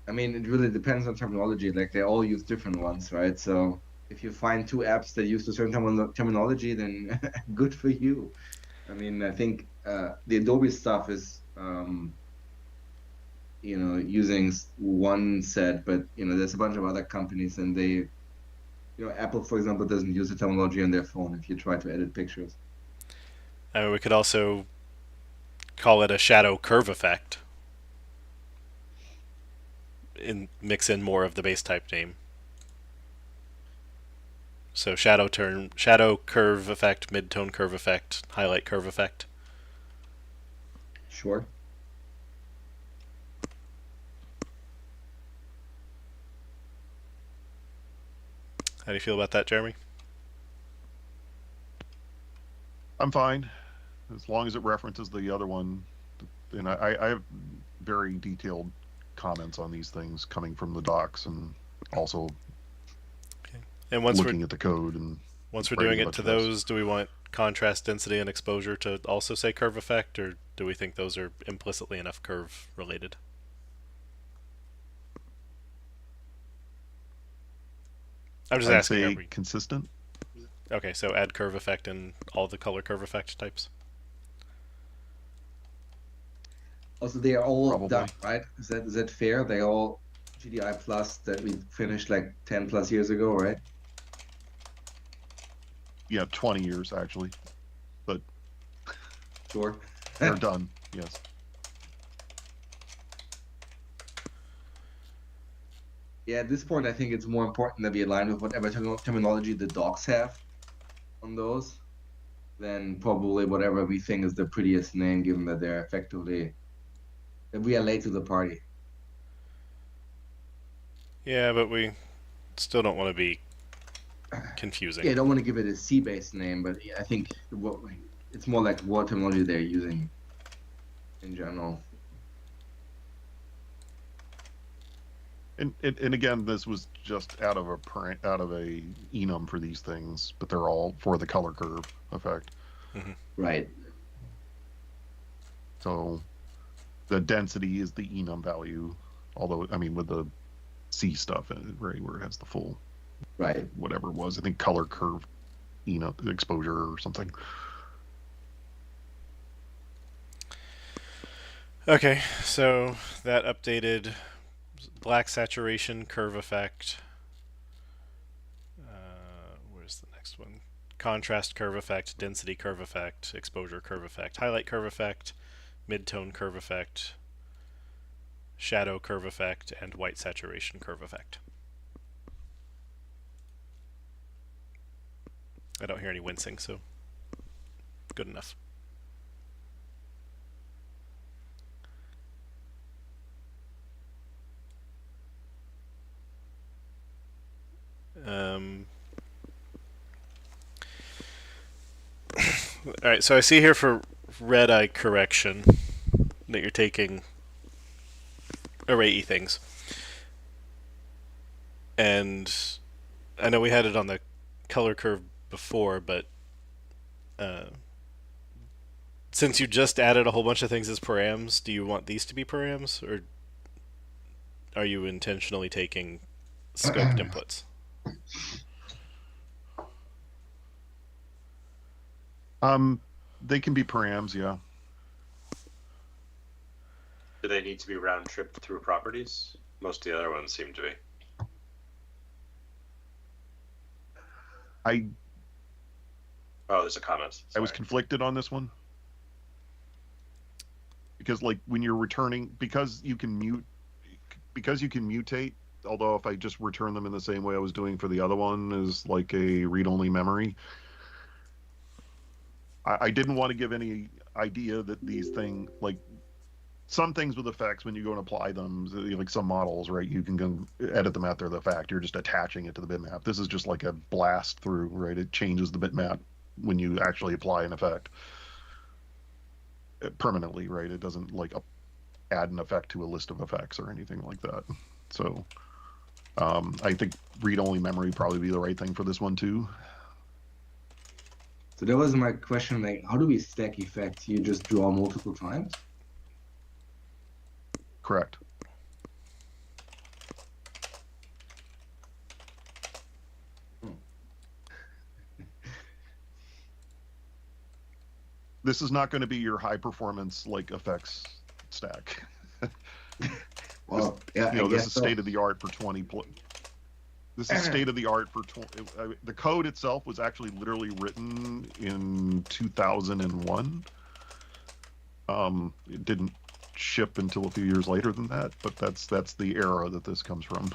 E: I mean, it really depends on terminology. Like they all use different ones, right? So if you find two apps that use a certain terminology, then good for you. I mean, I think the Adobe stuff is, using one set, but there's a bunch of other companies, and Apple, for example, doesn't use the terminology on their phone if you try to edit pictures.
A: We could also call it a shadow curve effect and mix in more of the base type name. So shadow curve effect, midtone curve effect, highlight curve effect.
E: Sure.
A: How do you feel about that, Jeremy?
B: I'm fine as long as it references the other one. And I have very detailed comments on these things coming from the docs, and also
A: And
B: looking at the code and
A: once we're doing
B: writing a
A: it
B: bunch
A: to
B: of notes.
A: those, do we want contrast, density, and exposure to also say curve effect, or do we think those are implicitly enough curve related? I'm just
B: I'd
A: asking. Are
B: say
A: we
B: consistent.
A: okay? So add curve effect in all the color curve effect types.
E: Also, they are all
B: Probably.
E: done, right? Is that fair? They all GDI plus that we finished like 10 plus years ago, right?
B: Yeah, 20 years actually, but
E: Sure.
B: they're done. Yes.
E: Yeah, at this point, I think it's more important that we align with whatever terminology the docs have on those than probably whatever we think is the prettiest name, given that they're effectively that we are late to the party.
A: Yeah, but we still don't want to be
E: Yeah,
A: confusing.
E: I don't want to give it a C-based name, but I think it's more like what terminology they're using in general.
B: And again, this was just out of a enum for these things, but they're all for the color curve effect.
E: Right.
B: So the density is the enum value, although I mean with the C stuff, right, where it has the full
E: Right.
B: whatever it was. I think color curve enum exposure or something.
A: Okay, so that updated black saturation curve effect. Where's the next one? Contrast curve effect, density curve effect, exposure curve effect, highlight curve effect, midtone curve effect, shadow curve effect, and white saturation curve effect. I don't hear any wincing, so good enough. All right, so I see here for red eye correction that you're taking array things. And I know we had it on the color curve before, but since you just added a whole bunch of things as params, do you want these to be params, or are you intentionally taking scoped inputs?
B: They can be params, yeah.
D: Do they need to be round tripped through properties? Most of the other ones seem to be. Oh, there's a comment.
B: I was conflicted on this one. Because like when you're returning, because you can mutate, although if I just return them in the same way I was doing for the other one as like a read-only memory, I didn't want to give any idea that these things, like some things with effects, when you go and apply them, like some models, right, you can go edit them after the fact. You're just attaching it to the bitmap. This is just like a blast through, right? It changes the bitmap when you actually apply an effect permanently, right? It doesn't like add an effect to a list of effects or anything like that. So I think read-only memory would probably be the right thing for this one too.
E: So that was my question, like, how do we stack effects? You just draw multiple times?
B: Correct. This is not going to be your high performance like effects stack.
E: Well, yeah,
B: this is state of the art for 20. This is state of the art for 20. The code itself was actually literally written in 2001. It didn't ship until a few years later than that, but that's the era that this comes from.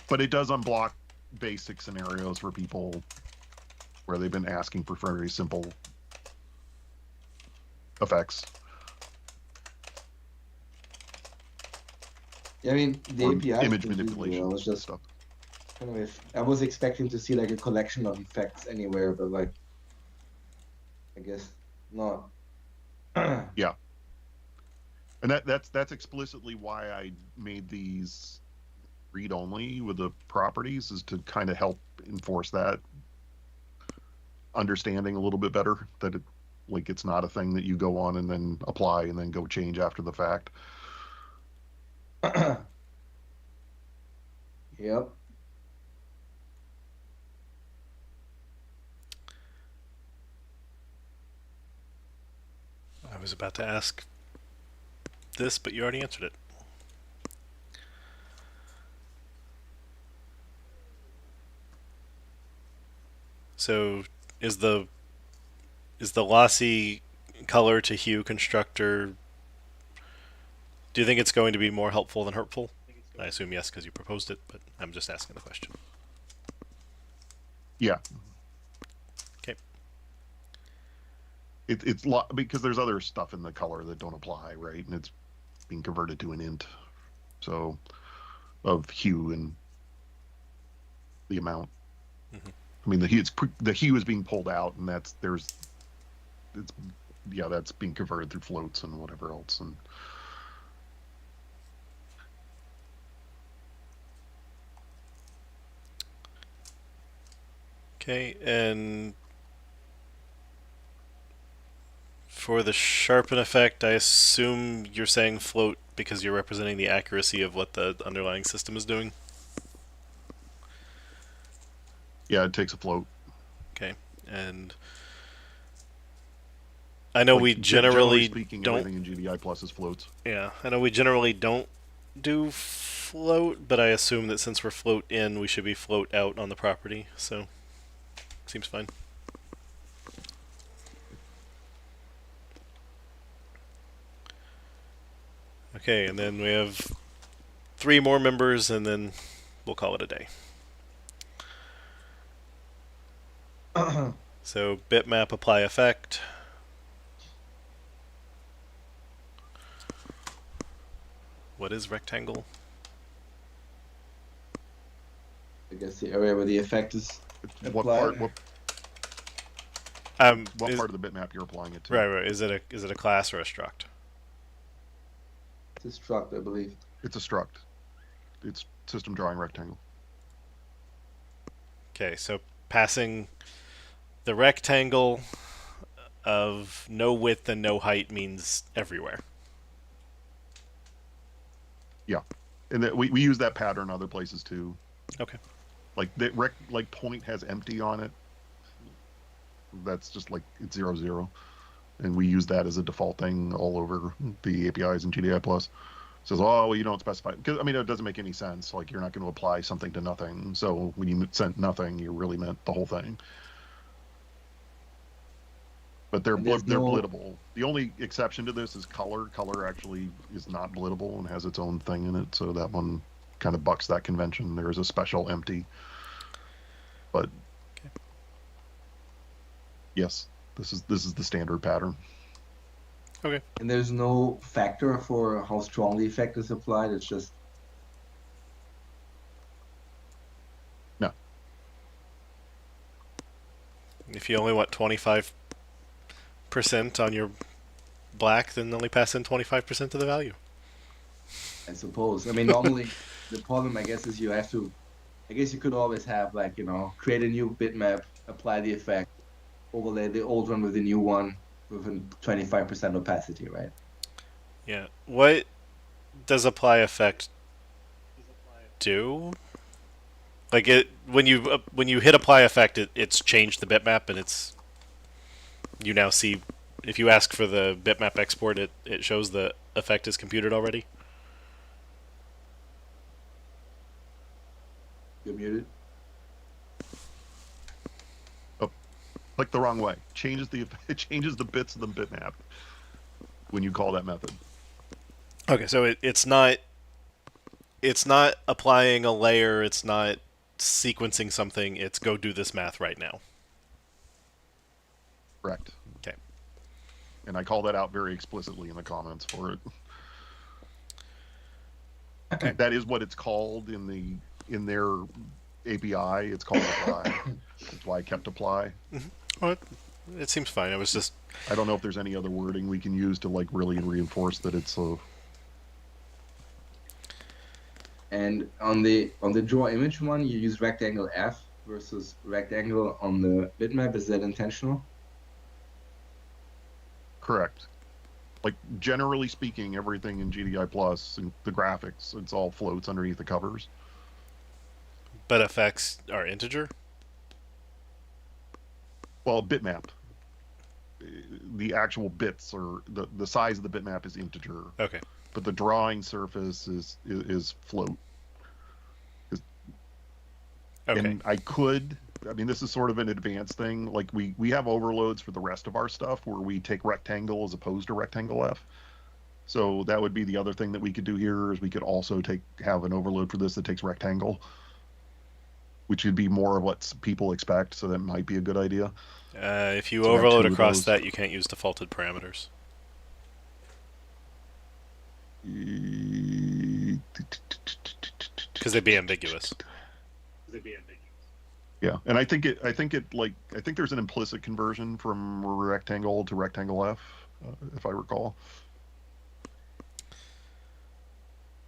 B: But it does unblock basic scenarios for people where they've been asking for very simple effects.
G: Yeah, I mean, the
B: Or
G: API
B: image manipulation
G: was just
B: stuff.
G: kind of. I was expecting to see like a collection of effects anywhere, but like, I guess not.
B: Yeah. And that's explicitly why I made these read only with the properties, is to kind of help enforce that understanding a little bit better, that it's not a thing that you go on and then apply and then go change after the fact.
G: Yep.
A: I was about to ask this, but you already answered it. So is the lossy color to hue constructor, do you think it's going to be more helpful than hurtful? I assume yes, because you proposed it, but I'm just asking the question.
B: Yeah.
A: Okay.
B: It's because there's other stuff in the color that don't apply, right? And it's being converted to an int, so of hue and the amount.
A: Mm-hmm.
B: I mean, the hue is being pulled out, and that's being converted through floats and whatever else. And
A: okay, and for the sharpen effect, I assume you're saying float because you're representing the accuracy of what the underlying system is doing?
B: yeah, it takes a float.
A: Okay, and I know we
B: generally
A: generally
B: speaking,
A: don't.
B: everything in GDI Plus is floats.
A: Yeah, I know we generally don't do float, but I assume that since we're float in, we should be float out on the property, so seems fine. Okay, and then we have 3 more members, and then we'll call it a day. So bitmap apply effect. What is rectangle?
G: I guess the area where the effect is
B: What
G: applied.
B: What part of the bitmap you're applying it to?
A: Right. Is it a class or a struct?
G: It's a struct, I believe.
B: It's a struct. It's system drawing rectangle.
A: Okay, so passing the rectangle of no width and no height means everywhere.
B: Yeah, and we use that pattern other places too.
A: Okay.
B: Like like point has empty on it. That's just like it's 0, 0. And we use that as a default thing all over the APIs in GDI Plus. It says, oh, well, you don't specify, because I mean, it doesn't make any sense. Like, you're not going to apply something to nothing. So when you sent nothing, you really meant the whole thing. But they're
G: And there's
B: they're
G: no-
B: blittable. The only exception to this is color. Color actually is not blittable and has its own thing in it. So that one kind of bucks that convention. There is a special empty. But yes, this is the standard pattern.
A: Okay.
G: And there's no factor for how strong the effect is applied. It's just
A: If you only want 25% on your black, then only pass in 25% of the value.
G: I suppose. I mean, normally the problem, I guess, is you have to. I guess you could always have like create a new bitmap, apply the effect, overlay the old one with the new one with a 25% opacity, right?
A: Yeah. What does apply effect do? Like it when you hit apply effect, it's changed the bitmap, and you now see if you ask for the bitmap export, it shows the effect is computed already.
G: You're muted.
B: Oh, click the wrong way. It changes the bits of the bitmap when you call that method.
A: Okay, so it's not applying a layer. It's not sequencing something. It's go do this math right now.
B: Correct.
A: Okay.
B: And I call that out very explicitly in the comments for it.
A: Okay.
B: That is what it's called in their API. It's called apply. That's why I kept apply.
A: Well, it seems fine. I was just
B: I don't know if there's any other wording we can use to like really reinforce that it's a.
G: And on the draw image one, you use rectangle F versus rectangle on the bitmap. Is that intentional?
B: Correct. Like generally speaking, everything in GDI Plus and the graphics, it's all floats underneath the covers.
A: but effects are integer.
B: Well, bitmap. The actual bits or the size of the bitmap is integer.
A: Okay.
B: But the drawing surface is float.
A: Okay.
B: And I mean, this is sort of an advanced thing. Like we have overloads for the rest of our stuff where we take rectangle as opposed to rectangle F. So that would be the other thing that we could do here is we could also have an overload for this that takes rectangle, which would be more of what people expect. So that might be a good idea.
A: If you
B: So we have
A: overload
B: two of
A: across
B: those.
A: that, you can't use defaulted parameters. Because they'd be ambiguous.
B: Yeah, and I think there's an implicit conversion from rectangle to rectangle F, if I recall.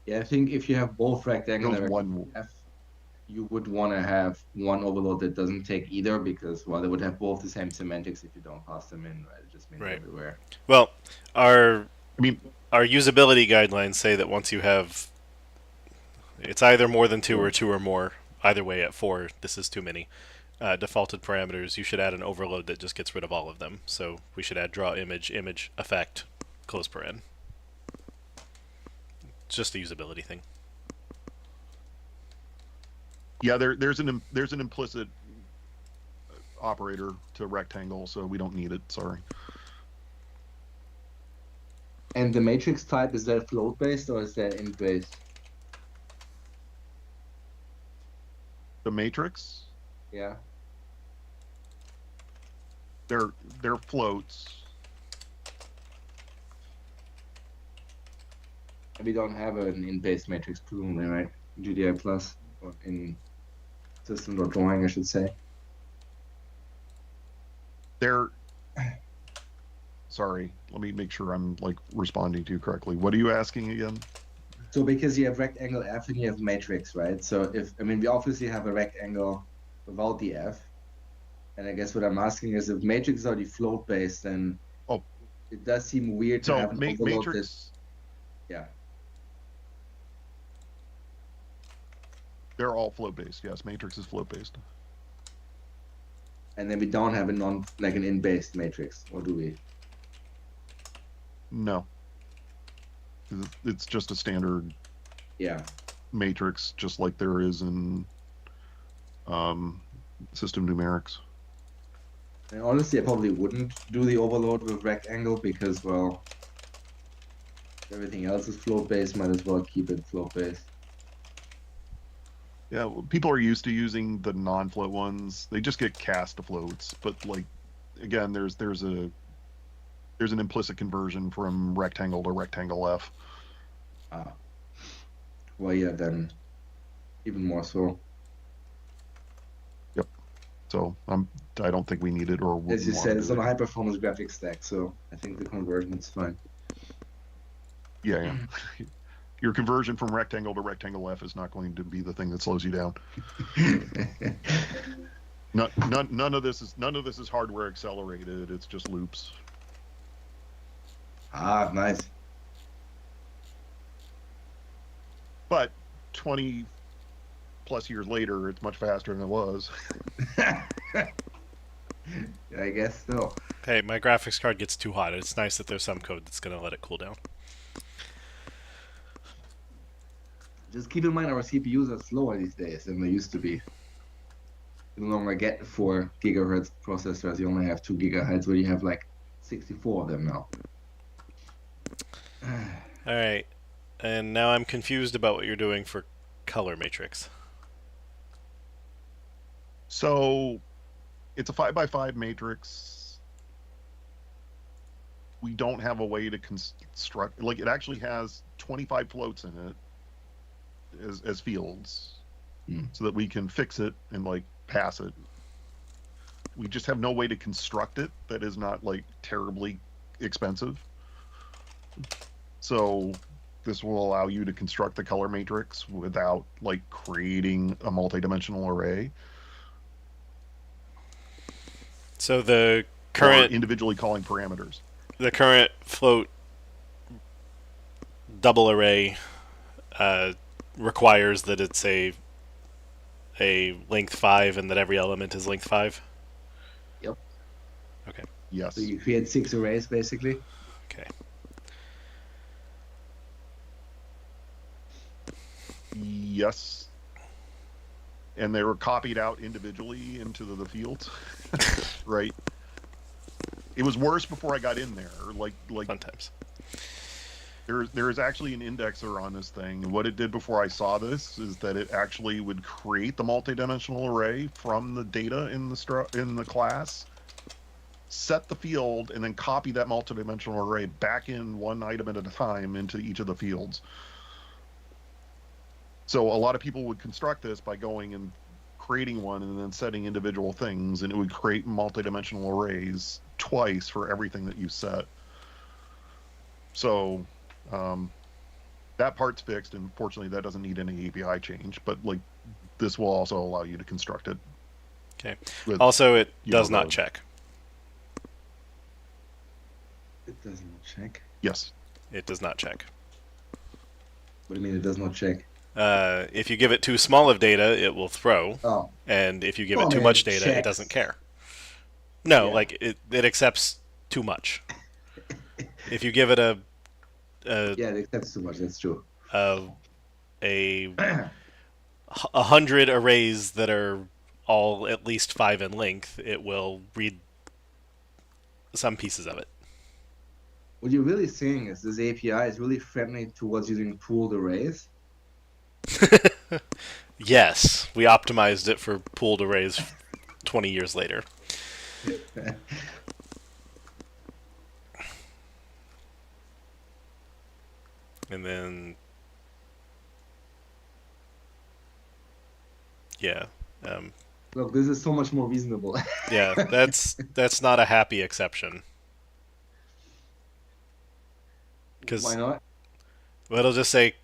G: Yeah, I think if you have both rectangle
B: Goes
G: and
B: one.
G: F, you would want to have one overload that doesn't take either because, well, they would have both the same semantics if you don't pass them in, right? It just means
A: Right.
G: everywhere.
A: Well, our
B: I mean,
A: usability guidelines say that once you have, it's either more than two or two or more. Either way, at 4, this is too many. Defaulted parameters, you should add an overload that just gets rid of all of them. So we should add draw image, image, effect, close paren. It's just a usability thing.
B: yeah, there's an implicit operator to rectangle, so we don't need it. Sorry.
G: And the matrix type, is that float based or is that int based?
B: The matrix,
G: Yeah.
B: they're floats.
G: And we don't have an int based matrix presumably, right? GDI plus or in System.Drawing, I should say.
B: They're sorry. Let me make sure I'm like responding to you correctly. What are you asking again?
G: So because you have rectangle F and you have matrix, right? So we obviously have a rectangle without the F. And I guess what I'm asking is if matrix is already float based, then
B: Oh,
G: it does seem weird to
B: so
G: have an overload that,
B: matrix,
G: yeah.
B: they're all float based. Yes, matrix is float based.
G: And then we don't have like an in-based matrix, or do we?
B: No, it's just a standard
G: Yeah.
B: matrix, just like there is in system numerics.
G: And honestly, I probably wouldn't do the overload with rectangle because, well, everything else is float based. Might as well keep it float based.
B: Yeah, well, people are used to using the non-float ones. They just get cast to floats, but like again, there's an implicit conversion from rectangle to rectangle F.
G: Well, yeah, then even more so.
B: Yep. So I don't think we need it or
G: As you
B: wouldn't
G: said,
B: want
G: it's
B: to
G: on
B: do
G: a
B: it.
G: high-performance graphics stack, so I think the conversion is fine.
B: Yeah. Your conversion from rectangle to rectangle F is not going to be the thing that slows you down. None of this is hardware accelerated. It's just loops.
G: Ah, nice.
B: But 20 plus years later, it's much faster than it was.
G: I guess so.
A: Hey, my graphics card gets too hot. It's nice that there's some code that's going to let it cool down.
G: Just keep in mind our CPUs are slower these days than they used to be. You no longer get 4 gigahertz processors. You only have 2 gigahertz, where you have like 64 of them now.
A: All right. And now I'm confused about what you're doing for color matrix.
B: So it's a 5x5 matrix. We don't have a way to construct, like, it actually has 25 floats in it as fields, so that we can fix it and like pass it. We just have no way to construct it that is not like terribly expensive. So this will allow you to construct the color matrix without like creating a multi-dimensional array.
A: So the
B: Or
A: current
B: individually calling parameters.
A: float double array requires that it's a length 5 and that every element is length 5.
G: Yep.
A: Okay.
B: Yes.
G: So you create 6 arrays, basically.
A: Okay.
B: Yes. And they were copied out individually into the fields. Right. It was worse before I got in there. Like
A: Fun times.
B: there is actually an indexer on this thing. And what it did before I saw this is that it actually would create the multi-dimensional array from the data in the class, set the field, and then copy that multi-dimensional array back in one item at a time into each of the fields. So a lot of people would construct this by going and creating one and then setting individual things, and it would create multi-dimensional arrays twice for everything that you set. So that part's fixed, and fortunately that doesn't need any API change, but like this will also allow you to construct it.
A: Okay. Also, it does not
B: code.
A: check.
G: It does not check.
B: Yes.
A: It does not check.
G: What do you mean it does not check?
A: If you give it too small of data, it will throw.
G: Oh.
A: And if you give
G: Well,
A: it too
G: man,
A: much
G: it
A: data, it
G: checks.
A: doesn't care. No,
G: Yeah.
A: like it accepts too much. If you give it a
G: Yeah, it accepts too much. That's true.
A: 100 arrays that are all at least 5 in length, it will read some pieces of it.
G: What you're really saying is this API is really friendly towards using pooled arrays.
A: Yes, we optimized it for pooled arrays 20 years later. And then, yeah,
G: Look, this is so much more reasonable.
A: yeah, that's not a happy exception.
G: Why not?
A: Well, it'll just say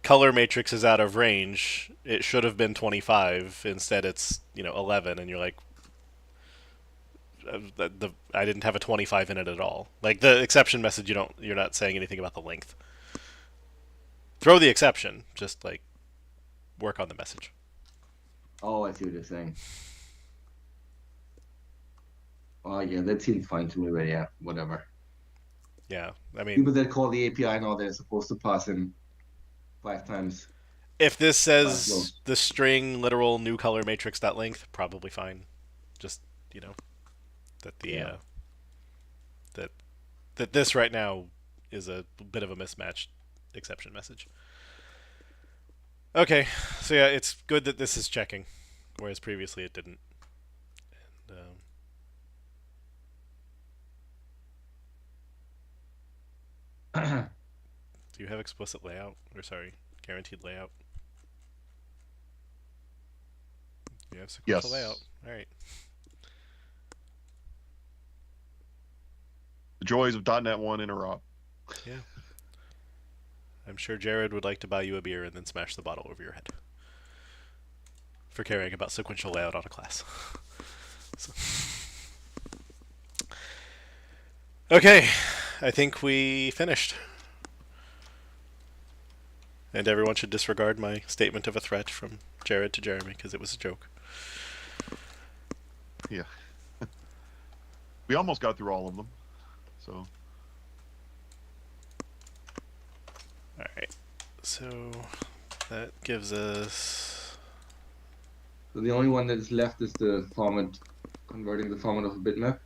A: color matrix is out of range. It should have been 25. Instead, it's 11, and you're like, I didn't have a 25 in it at all. Like the exception message, you're not saying anything about the length. Throw the exception. Just like work on the message.
G: Oh, I see what you're saying. Oh, yeah, that seems fine to me, but yeah, whatever.
A: Yeah, I mean,
G: People that call the API now, they're supposed to pass in 5 times.
A: if this says
G: rows.
A: the string literal new color matrix dot length, probably fine. Just that the
G: Yeah.
A: that this right now is a bit of a mismatched exception message. Okay, so yeah, it's good that this is checking, whereas previously it didn't. And, do you have explicit layout? Or sorry, guaranteed layout? You have sequential
B: Yes.
A: layout. All right.
B: The joys of .NET 1 interop.
A: Yeah. I'm sure Jared would like to buy you a beer and then smash the bottle over your head for caring about sequential layout on a class. So. Okay, I think we finished. And everyone should disregard my statement of a threat from Jared to Jeremy because it was a joke.
B: Yeah. We almost got through all of them. So.
A: Alright, so that gives us...
G: So the only one that's left is the format, converting the format of a bitmap.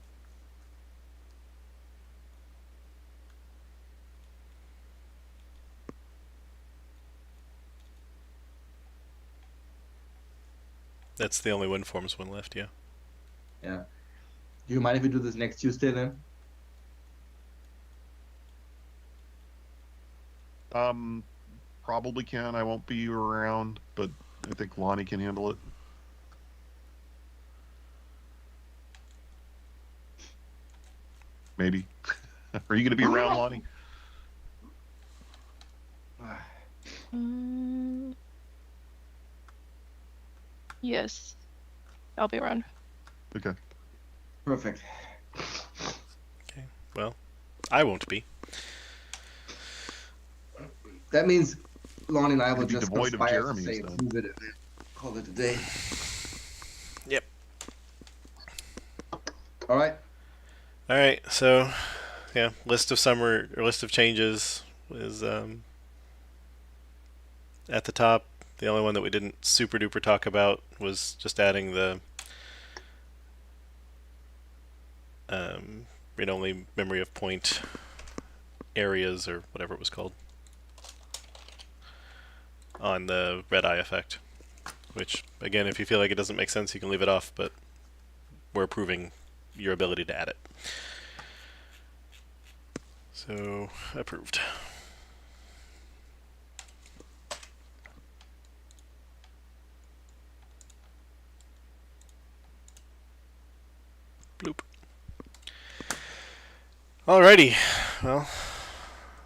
A: That's the only WinForms one left, yeah.
G: Yeah. Do you mind if we do this next Tuesday then?
B: Probably can. I won't be around, but I think Lonnie can handle it. Maybe. Are you going to be around, Lonnie?
F: Yes. I'll be around.
B: Okay.
G: Perfect.
A: Okay, well, I won't be.
G: That means Lonnie and I will
B: It'd be
G: just
B: devoid of
G: conspire to
B: Jeremy's
G: say
B: then.
G: approve it and call it a day.
A: Yep.
G: All right.
A: All right, so yeah, list of changes is at the top. The only one that we didn't super duper talk about was just adding the read-only memory of point areas or whatever it was called on the red eye effect. Which again, if you feel like it doesn't make sense, you can leave it off, but we're approving your ability to add it. So, approved. Bloop. Alrighty. Well,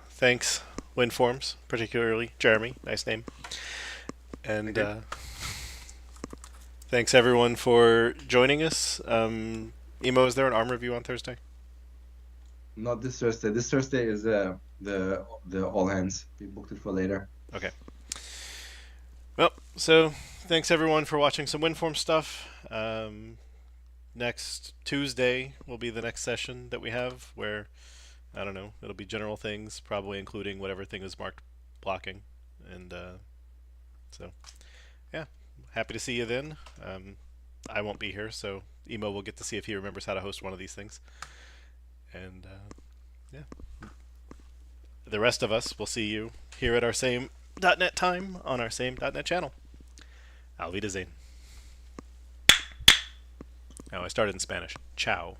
A: thanks, WinForms, particularly Jeremy. Nice name. And thanks everyone for joining us. Emo, is there an ARM review on Thursday?
G: Not this Thursday. This Thursday is the all hands. We booked it for later.
A: Okay. Well, so thanks everyone for watching some WinForm stuff. Next Tuesday will be the next session that we have where, I don't know, it'll be general things, probably including whatever thing is marked blocking. And so, yeah, happy to see you then. I won't be here, so Emo will get to see if he remembers how to host one of these things. And yeah, the rest of us will see you here at our same .NET time on our same .NET channel. Auf Wiedersehen. Now I started in Spanish. Ciao.